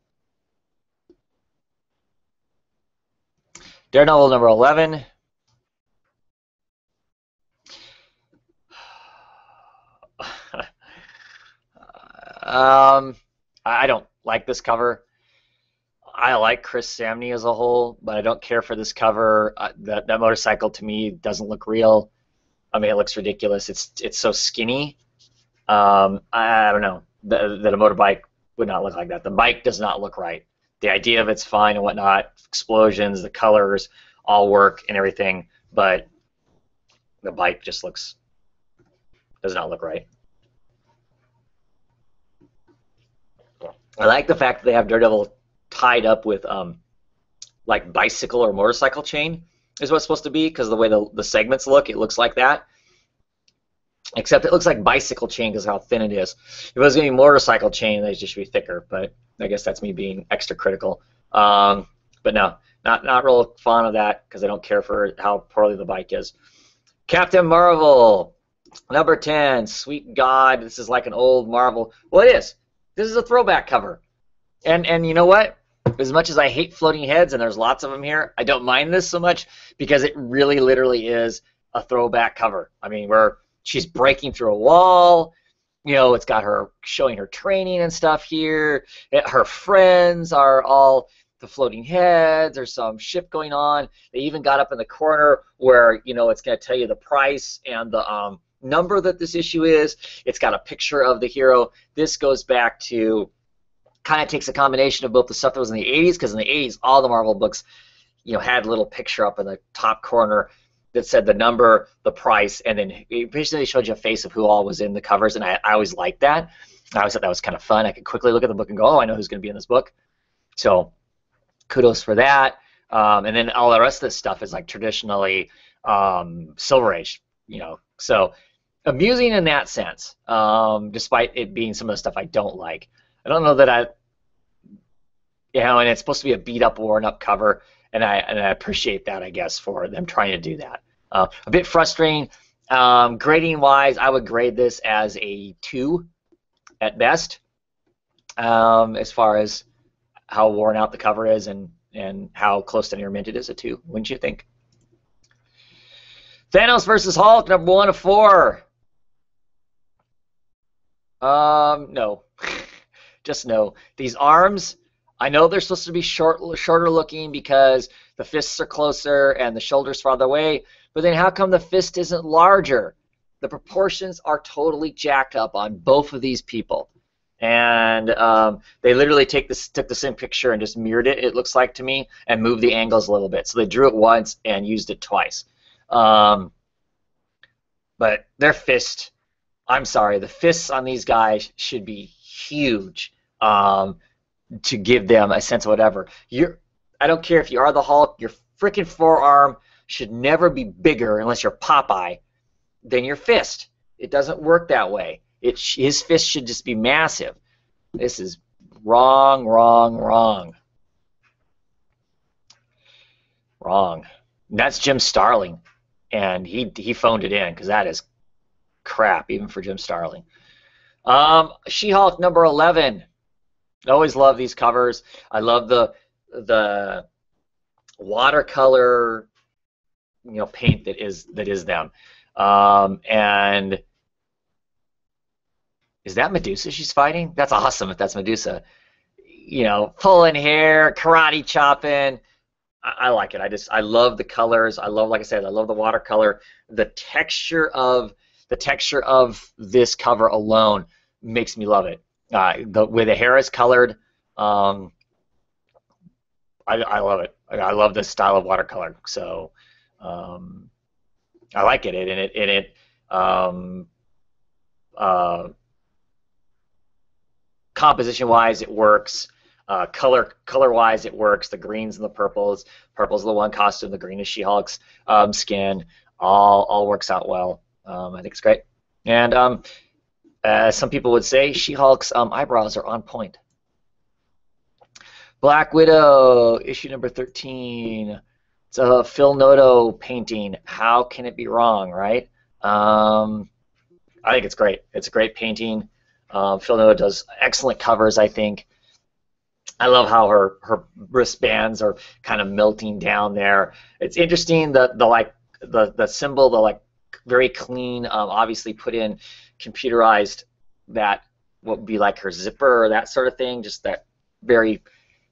Daredevil number 11. I don't like this cover. I like Chris Samnee as a whole, but I don't care for this cover. That motorcycle to me doesn't look real. I mean, it looks ridiculous. It's so skinny. I don't know that a motorbike would not look like that. The bike does not look right. The idea of it's fine and whatnot, explosions, the colors all work and everything, but the bike just does not look right. I like the fact that they have Daredevil tied up with like bicycle or motorcycle chain is what it's supposed to be, because the way the segments look, it looks like that. Except it looks like bicycle chain because of how thin it is. If it was going to be motorcycle chain, they just should be thicker, but I guess that's me being extra critical. But no, not real fond of that because I don't care for how poorly the bike is. Captain Marvel, number 10, Sweet God. This is like an old Marvel. Well, it is. This is a throwback cover. And you know what? As much as I hate floating heads, and there's lots of them here, I don't mind this so much because it really literally is a throwback cover. I mean, she's breaking through a wall. You know, it's got her showing her training and stuff here. Her friends are all the floating heads. There's some ship going on. They even got up in the corner where, you know, it's going to tell you the price and the number that this issue is. It's got a picture of the hero. This goes back to, kind of takes a combination of both the stuff that was in the 80s, because in the 80s, all the Marvel books, you know, had a little picture up in the top corner that said the number, the price, and then it basically showed you a face of who all was in the covers, and I always liked that. I always thought that was kind of fun. I could quickly look at the book and go, oh, I know who's going to be in this book. So kudos for that. And then all the rest of this stuff is like traditionally Silver Age, you know. So amusing in that sense, despite it being some of the stuff I don't like. I don't know that you know, and it's supposed to be a beat-up, worn-up cover, and I appreciate that, I guess, for them trying to do that. A bit frustrating. Grading-wise, I would grade this as a 2 at best, as far as how worn out the cover is and how close to near mint it is, a 2. Wouldn't you think? Thanos versus Hulk, number 1 of 4. No. Just no. These arms, I know they're supposed to be shorter looking because the fists are closer and the shoulders farther away, but then how come the fist isn't larger? The proportions are totally jacked up on both of these people. And they literally took the same picture and just mirrored it, it looks like to me, and moved the angles a little bit. So they drew it once and used it twice. But their fist, I'm sorry, the fists on these guys should be huge. To give them a sense of whatever. I don't care if you are the Hulk, your freaking forearm should never be bigger, unless you're Popeye, than your fist. It doesn't work that way. His fist should just be massive. This is wrong, wrong, wrong. Wrong. And that's Jim Starlin, and he phoned it in, because that is crap, even for Jim Starlin. She-Hulk number 11. I always love these covers. I love the watercolor, you know, paint that is them. And is that Medusa she's fighting? That's awesome if that's Medusa. You know, pulling hair, karate chopping. I like it. I love the colors. I love, like I said, I love the watercolor. The texture of this cover alone makes me love it. The way the hair is colored, I love it. I love this style of watercolor. So I like it. Composition-wise, it works. Color-wise, it works. The greens and the purples. Purple's the one costume. The green is She-Hulk's skin. All works out well. I think it's great. And some people would say She-Hulk's eyebrows are on point. Black Widow, issue number 13. It's a Phil Noto painting. How can it be wrong, right? I think it's great. It's a great painting. Phil Noto does excellent covers, I think. I love how her wristbands are kind of melting down there. It's interesting the symbol, the like very clean, obviously put in computerized that what would be like her zipper or that sort of thing. Just that very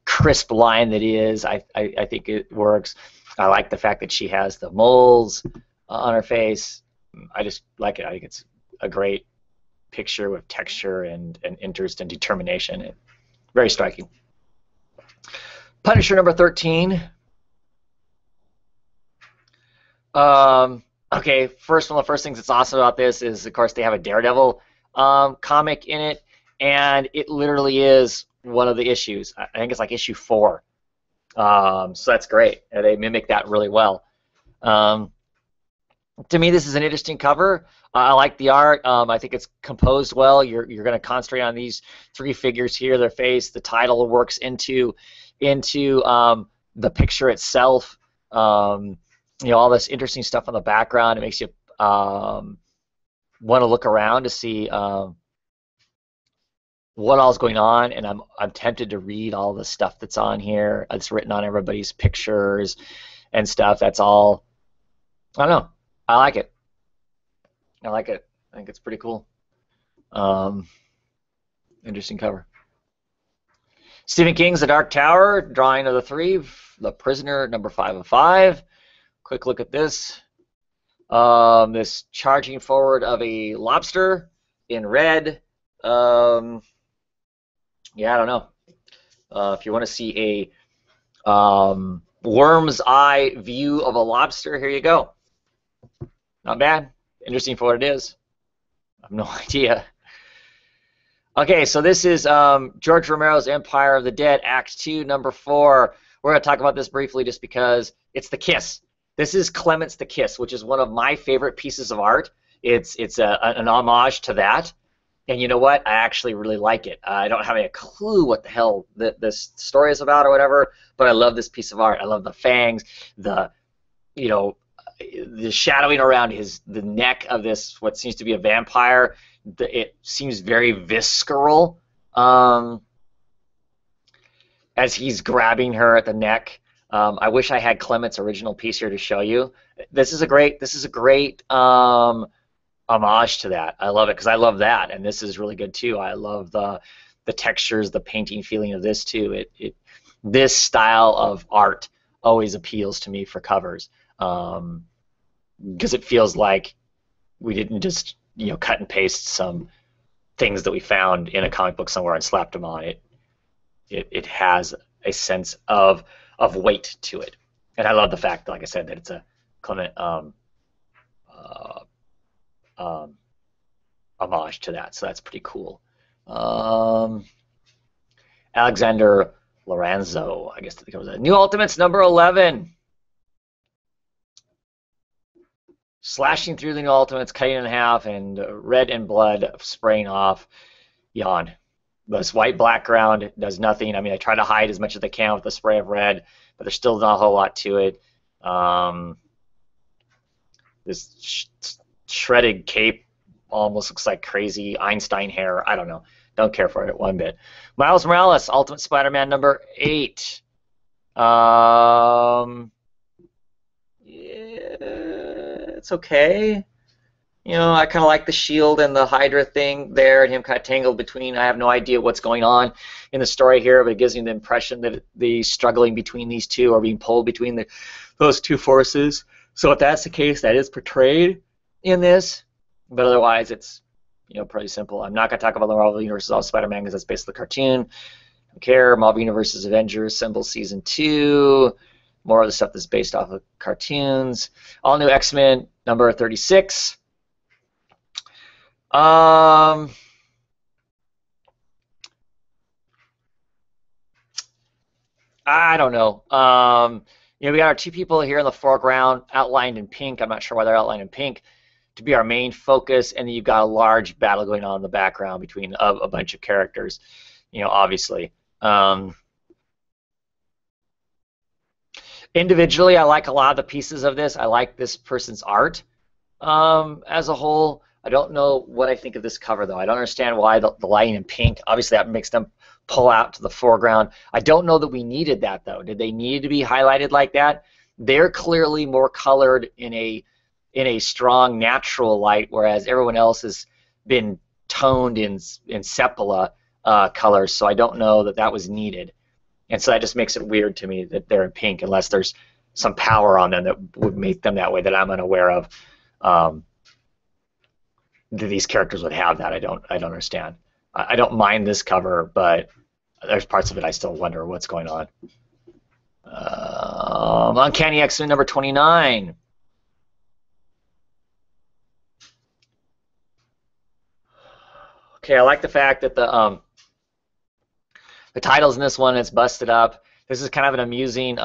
crisp line that is. I think it works. I like the fact that she has the moles on her face. I just like it. I think it's a great picture with texture and interest and determination. Very striking. Punisher number 13. Okay, one of the first things that's awesome about this is, of course, they have a Daredevil comic in it, and it literally is one of the issues. I think it's like issue 4. So that's great. And they mimic that really well. To me, this is an interesting cover. I like the art. I think it's composed well. You're going to concentrate on these 3 figures here, their face. The title works into the picture itself. You know, all this interesting stuff on the background. It makes you want to look around to see what all's going on, and I'm tempted to read all the stuff that's on here. It's written on everybody's pictures and stuff. That's all. I don't know. I like it. I like it. I think it's pretty cool. Interesting cover. Stephen King's The Dark Tower, drawing of the 3, The Prisoner, number 5 of 5. Quick look at this. This charging forward of a lobster in red. Yeah, I don't know. If you want to see a worm's eye view of a lobster, here you go. Not bad. Interesting for what it is. I have no idea. Okay, so this is George Romero's Empire of the Dead, Act 2, number 4. We're going to talk about this briefly just because it's The Kiss. This is Clements the Kiss, which is one of my favorite pieces of art. It's an homage to that. And you know what? I actually really like it. I don't have any clue what the hell this story is about or whatever, but I love this piece of art. I love the fangs, the shadowing around the neck of this, what seems to be a vampire. It seems very visceral as he's grabbing her at the neck. I wish I had Clement's original piece here to show you. This is a great homage to that. I love it because I love that, and this is really good too. I love the textures, the painting feeling of this too. This style of art always appeals to me for covers because it feels like we didn't just cut and paste some things that we found in a comic book somewhere and slapped them on it. It has a sense of weight to it, and I love the fact, like I said, that it's a Clement homage to that. So that's pretty cool. Alexander Lorenzo, I guess that was it. New Ultimates number 11. Slashing through the New Ultimates, cutting in half, and red and blood spraying off. Yawn. This white background does nothing. I mean, I try to hide as much as I can with the spray of red, but there's still not a whole lot to it. This shredded cape almost looks like crazy Einstein hair. I don't know. Don't care for it one bit. Miles Morales, Ultimate Spider-Man number 8. Yeah, it's okay. I kind of like the shield and the Hydra thing there, and him kind of tangled between. I have no idea what's going on in the story here, but it gives me the impression that the struggling between these two are being pulled between those two forces. So if that's the case, that is portrayed in this. But otherwise, it's pretty simple. I'm not going to talk about the Marvel Universe of Spider-Man because that's basically the cartoon. I don't care. Marvel Universe's Avengers, Assemble Season 2. More of the stuff that's based off of cartoons. All new X-Men number 36. I don't know. We got our 2 people here in the foreground outlined in pink. I'm not sure why they're outlined in pink to be our main focus, and then you've got a large battle going on in the background between a bunch of characters, obviously. Individually, I like a lot of the pieces of this. I like this person's art as a whole. I don't know what I think of this cover, though. I don't understand why the lighting in pink. Obviously, that makes them pull out to the foreground. I don't know that we needed that, though. Did they need to be highlighted like that? They're clearly more colored in a strong natural light, whereas everyone else has been toned in sepia colors, so I don't know that that was needed. And so that just makes it weird to me that they're in pink, unless there's some power on them that would make them that way that I'm unaware of. That these characters would have that, I don't understand. I don't mind this cover, but there's parts of it I still wonder what's going on. Uncanny X-Men number 29. Okay, I like the fact that the titles in this one is busted up. This is kind of an amusing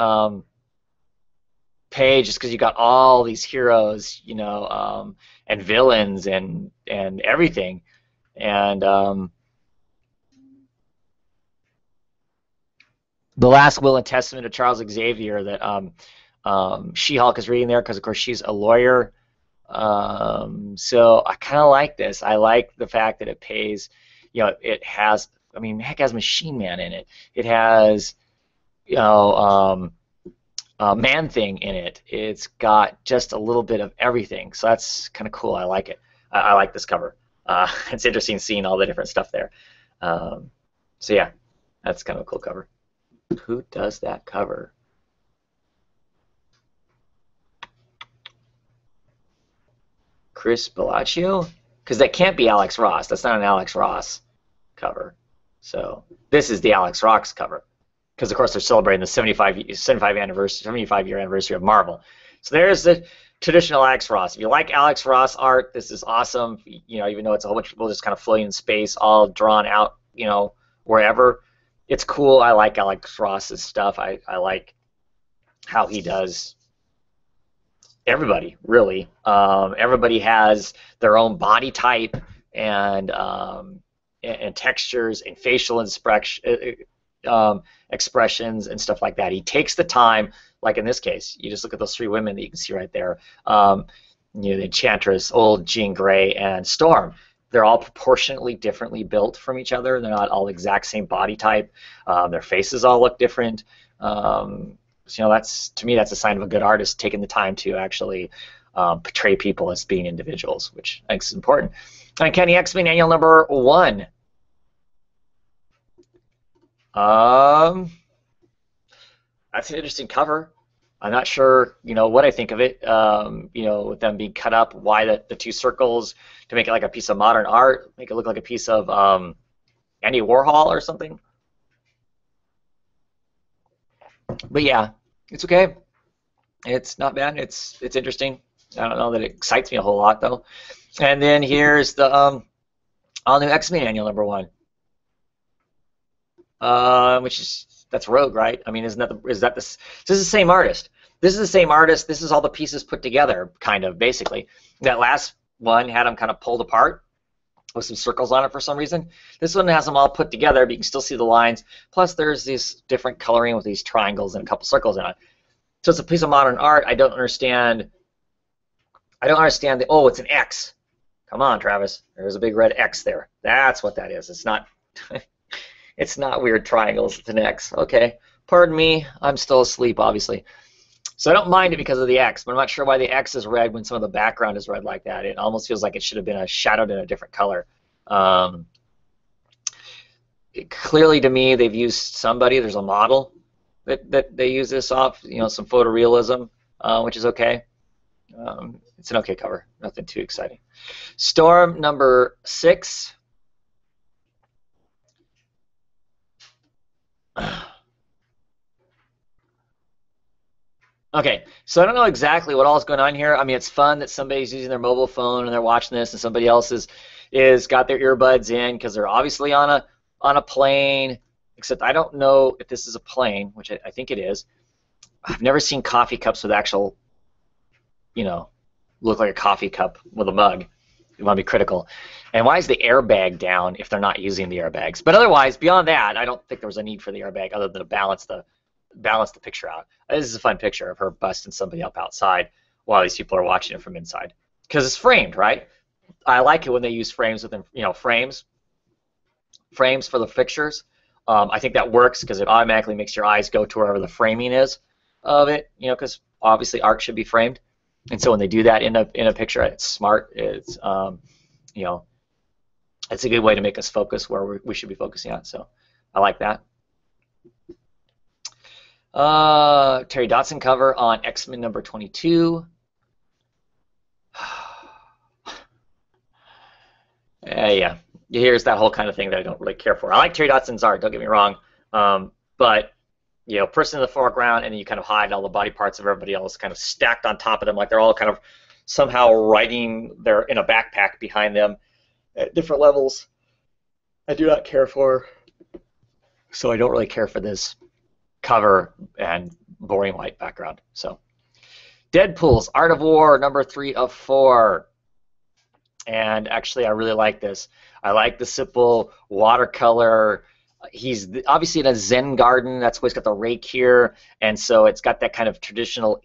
page, just because you got all these heroes, you know, and villains and everything, and the last will and testament of Charles Xavier that She-Hulk is reading there, because of course she's a lawyer. So I kind of like this. I like the fact that it pays, you know, it has, I mean, heck, it has Machine Man in it. It has, you know, Man-Thing in it. It's got just a little bit of everything. So that's kind of cool. I like it. I like this cover. It's interesting seeing all the different stuff there. So yeah, that's kind of a cool cover. Who does that cover? Chris Bellaccio? Because that can't be Alex Ross. That's not an Alex Ross cover. So this is the Alex Ross cover. Because of course they're celebrating the 75 year anniversary of Marvel. So there's the traditional Alex Ross. If you like Alex Ross art, this is awesome. You know, even though it's a whole bunch of people just kind of floating in space, all drawn out, you know, wherever. It's cool. I like Alex Ross's stuff. I like how he does everybody, really. Everybody has their own body type and textures and facial expressions and stuff like that. He takes the time, like in this case, you just look at those three women that you can see right there. You know, the Enchantress, old Jean Grey, and Storm. They're all proportionately differently built from each other. They're not all the exact same body type. Their faces all look different. So, you know, that's, to me, that's a sign of a good artist taking the time to actually portray people as being individuals, which I think is important. Uncanny X-Men Annual number 1. That's an interesting cover. I'm not sure, you know, what I think of it. You know, with them being cut up, why the two circles to make it like a piece of modern art, make it look like a piece of Andy Warhol or something. But yeah, it's okay. It's not bad. It's interesting. I don't know that it excites me a whole lot though. And then here's the all new X-Men Annual number 1, which is. That's Rogue, right? I mean, is that this is the same artist. This is the same artist. This is all the pieces put together, kind of, basically. That last one had them kind of pulled apart with some circles on it for some reason. This one has them all put together, but you can still see the lines. Plus, there's this different coloring with these triangles and a couple circles in it. So it's a piece of modern art. I don't understand the, oh, it's an X. Come on, Travis. There's a big red X there. That's what that is. It's not... It's not weird triangles, it's an X, okay? Pardon me, I'm still asleep, obviously. So I don't mind it because of the X, but I'm not sure why the X is red when some of the background is red like that. It almost feels like it should have been shadowed in a different color. Clearly, to me, they've used somebody. There's a model that they use this off, you know, some photorealism, which is okay. It's an okay cover, nothing too exciting. Storm number 6. Okay, so I don't know exactly what all is going on here. I mean, it's fun that somebody's using their mobile phone and they're watching this, and somebody else is got their earbuds in because they're obviously on a plane. Except I don't know if this is a plane, which I think it is. I've never seen coffee cups with actual, you know, look like a coffee cup with a mug. You want to be critical. And why is the airbag down if they're not using the airbags? But otherwise, beyond that, I don't think there was a need for the airbag other than to balance the picture out. This is a fun picture of her busting somebody up outside while these people are watching it from inside. Because it's framed, right? I like it when they use frames within, you know, frames for the pictures. I think that works because it automatically makes your eyes go to wherever the framing is of it, you know, because obviously art should be framed. And so when they do that in a picture, it's smart. It's you know, it's a good way to make us focus where we should be focusing on. So I like that. Terry Dodson cover on X-Men number 22. Yeah, here's that whole kind of thing that I don't really care for. I like Terry Dodson's art, don't get me wrong, but you know, person in the foreground, and then you kind of hide all the body parts of everybody else kind of stacked on top of them, like they're all kind of somehow riding, they're in a backpack behind them at different levels. I do not care for, so I don't really care for this cover and boring white background. So Deadpool's Art of War number 3 of 4. And actually, I really like this. I like the simple watercolor. He's obviously in a Zen garden. That's why he's got the rake here, and so it's got that kind of traditional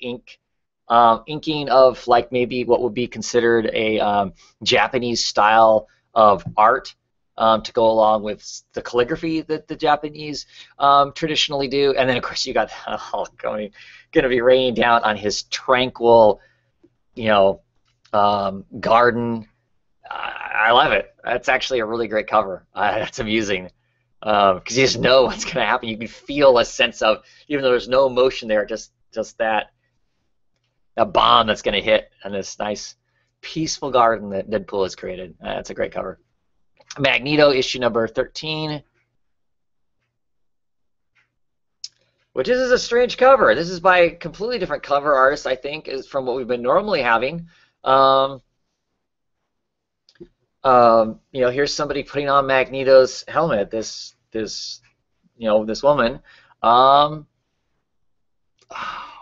inking of like maybe what would be considered a Japanese style of art to go along with the calligraphy that the Japanese traditionally do. And then of course you got going to be raining down on his tranquil, you know, garden. I love it. That's actually a really great cover. That's amusing because you just know what's going to happen. You can feel a sense of, even though there's no emotion there, just that bomb that's going to hit in this nice, peaceful garden that Deadpool has created. That's a great cover. Magneto issue number 13, which is a strange cover. This is by a completely different cover artist, I think, is from what we've been normally having. You know, here's somebody putting on Magneto's helmet. This woman. Oh,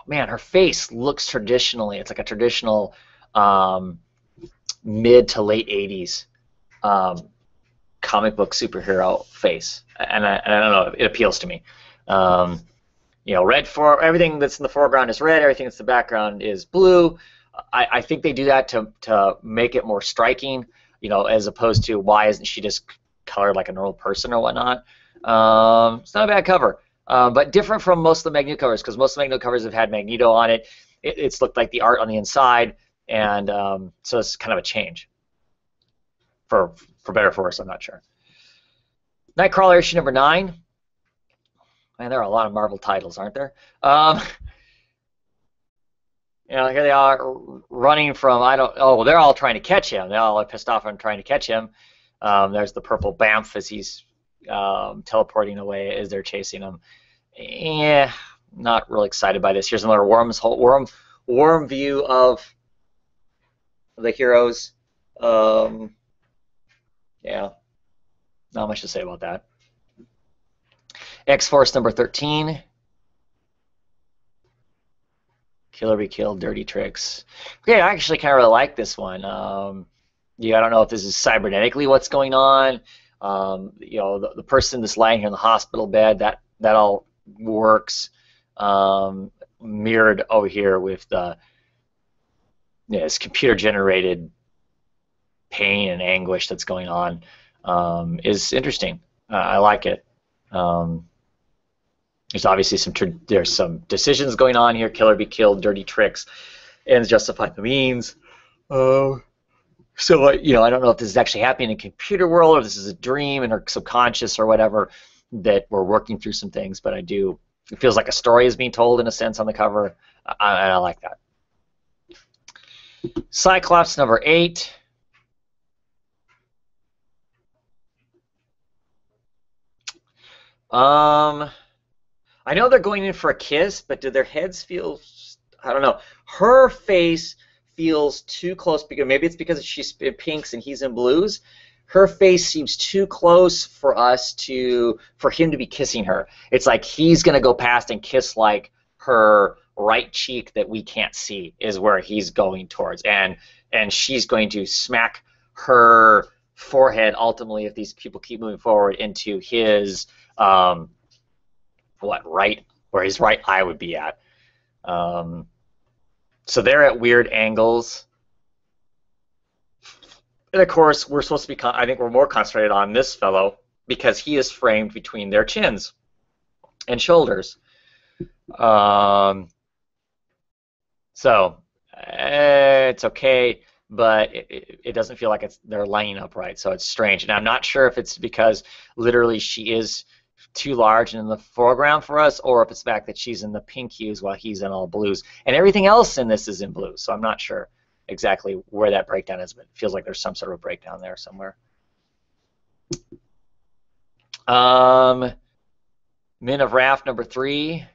man, her face looks traditionally. It's like a traditional mid to late 80s comic book superhero face, and I don't know. It appeals to me. You know, everything that's in the foreground is red. Everything that's in the background is blue. I think they do that to make it more striking. You know, as opposed to why isn't she just colored like a normal person or whatnot. It's not a bad cover, but different from most of the Magneto covers, because most of the Magneto covers have had Magneto on it. It's looked like the art on the inside, and so it's kind of a change. For better or for worse, I'm not sure. Nightcrawler issue number 9. Man, there are a lot of Marvel titles, aren't there? You know, here they are running from, they're all trying to catch him. They all are pissed off and trying to catch him. There's the purple Bamf as he's teleporting away as they're chasing him. Yeah, not really excited by this. Here's another worm view of the heroes. Yeah, not much to say about that. X-Force number 13. Killer Be Killed, Dirty Tricks. Okay, I actually kind of really like this one. Yeah, I don't know if this is cybernetically what's going on. You know, the person that's lying here in the hospital bed, that all works. Mirrored over here with the this computer-generated pain and anguish that's going on is interesting. I like it. There's obviously some decisions going on here. Killer Be Killed, Dirty Tricks, ends justify the means. So you know, I don't know if this is actually happening in a computer world, or this is a dream in her subconscious or whatever, that we're working through some things. But it feels like a story is being told in a sense on the cover, and I like that. Cyclops number 8. I know they're going in for a kiss, but do their heads feel, I don't know. Her face feels too close, because maybe it's because she's in pinks and he's in blues. Her face seems too close for him to be kissing her. It's like he's going to go past and kiss like her right cheek that we can't see is where he's going towards. And she's going to smack her forehead ultimately, if these people keep moving forward, into his where his right eye would be at. So they're at weird angles. And of course, we're supposed to be, I think we're more concentrated on this fellow because he is framed between their chins and shoulders. So it's okay. but it doesn't feel like they're lining up right, so it's strange. And I'm not sure if it's because literally she is too large in the foreground for us, or if it's the fact that she's in the pink hues while he's in all blues. And everything else in this is in blue, so I'm not sure exactly where that breakdown is, but it feels like there's some sort of breakdown there somewhere. Min of Raft number 3.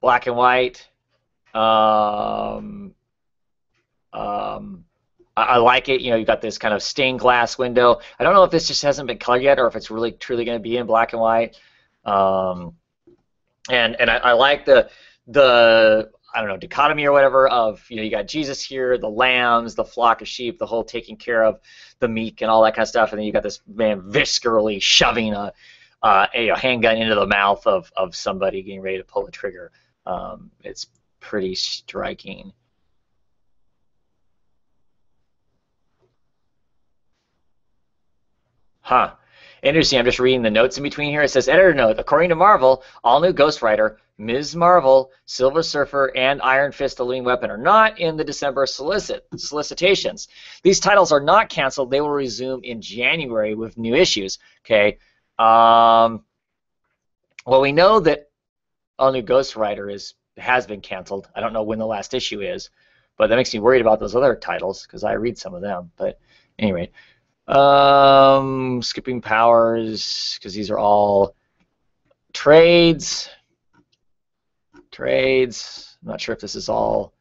Black and white. I like it. You know, you've got this kind of stained glass window. I don't know if this just hasn't been colored yet, or if it's really truly going to be in black and white. And I like the I don't know, dichotomy or whatever of, you know, you got Jesus here, the lambs, the flock of sheep, the whole taking care of the meek and all that kind of stuff, and then you got this man viscerally shoving a handgun into the mouth of somebody getting ready to pull the trigger. It's pretty striking. Huh. Interesting. I'm just reading the notes in between here. It says, editor note, according to Marvel, all new Ghost Rider, Ms. Marvel, Silver Surfer, and Iron Fist, the Living Weapon, are not in the December solicitations. These titles are not canceled. They will resume in January with new issues. Okay. Well, we know that all new Ghost Rider has been canceled. I don't know when the last issue is, but that makes me worried about those other titles because I read some of them. But anyway. Skipping powers, because these are all trades. I'm not sure if this is all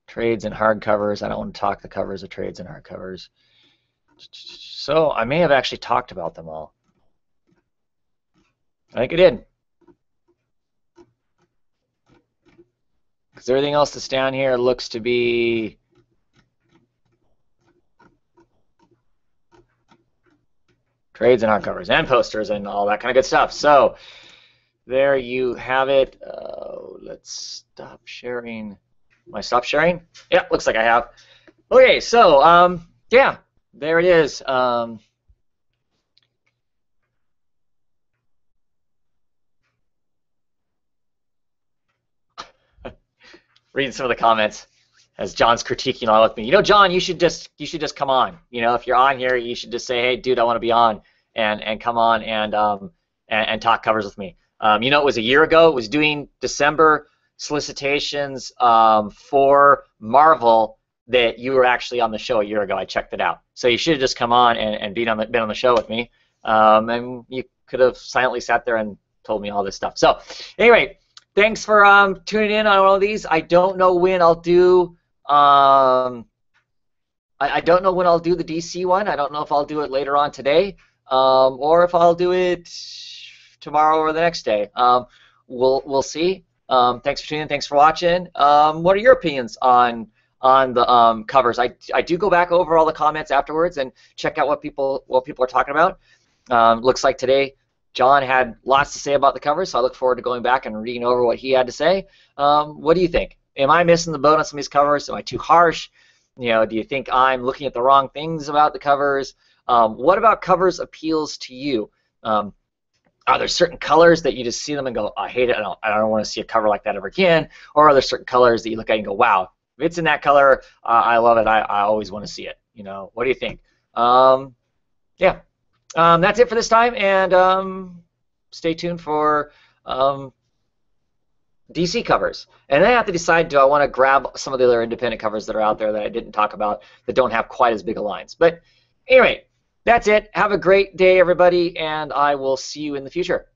trades and hardcovers. I don't want to talk the covers of trades and hardcovers. So I may have actually talked about them all. I think I did. Because everything else that's down here looks to be trades and hardcovers and posters and all that kind of good stuff. So there you have it. Let's stop sharing. Am I stopped sharing? Yeah, looks like I have. Okay, so yeah, there it is. Reading some of the comments as John's critiquing all with me. You know, John, you should just come on. You know, if you're on here, you should just say, hey, dude, I want to be on, and come on and talk covers with me. You know, it was a year ago. It was doing December solicitations for Marvel that you were actually on the show a year ago. I checked it out. So you should have just come on and been on the show with me, and you could have silently sat there and told me all this stuff. So anyway, thanks for tuning in on all of these. I don't know when I'll do. I don't know when I'll do the DC one. I don't know if I'll do it later on today, or if I'll do it tomorrow or the next day. We'll see. Thanks for tuning in. Thanks for watching. What are your opinions on the covers? I do go back over all the comments afterwards and check out what people are talking about. Looks like today John had lots to say about the covers, so I look forward to going back and reading over what he had to say. What do you think? Am I missing the boat on some of these covers? Am I too harsh? You know, do you think I'm looking at the wrong things about the covers? What about covers appeals to you? Are there certain colors that you just see them and go, I hate it, I don't want to see a cover like that ever again? Or are there certain colors that you look at and go, wow, if it's in that color, I love it, I always want to see it. You know, what do you think? Yeah. That's it for this time, and stay tuned for DC covers. And then I have to decide, do I want to grab some of the other independent covers that are out there that I didn't talk about that don't have quite as big a lines. But anyway, that's it. Have a great day, everybody, and I will see you in the future.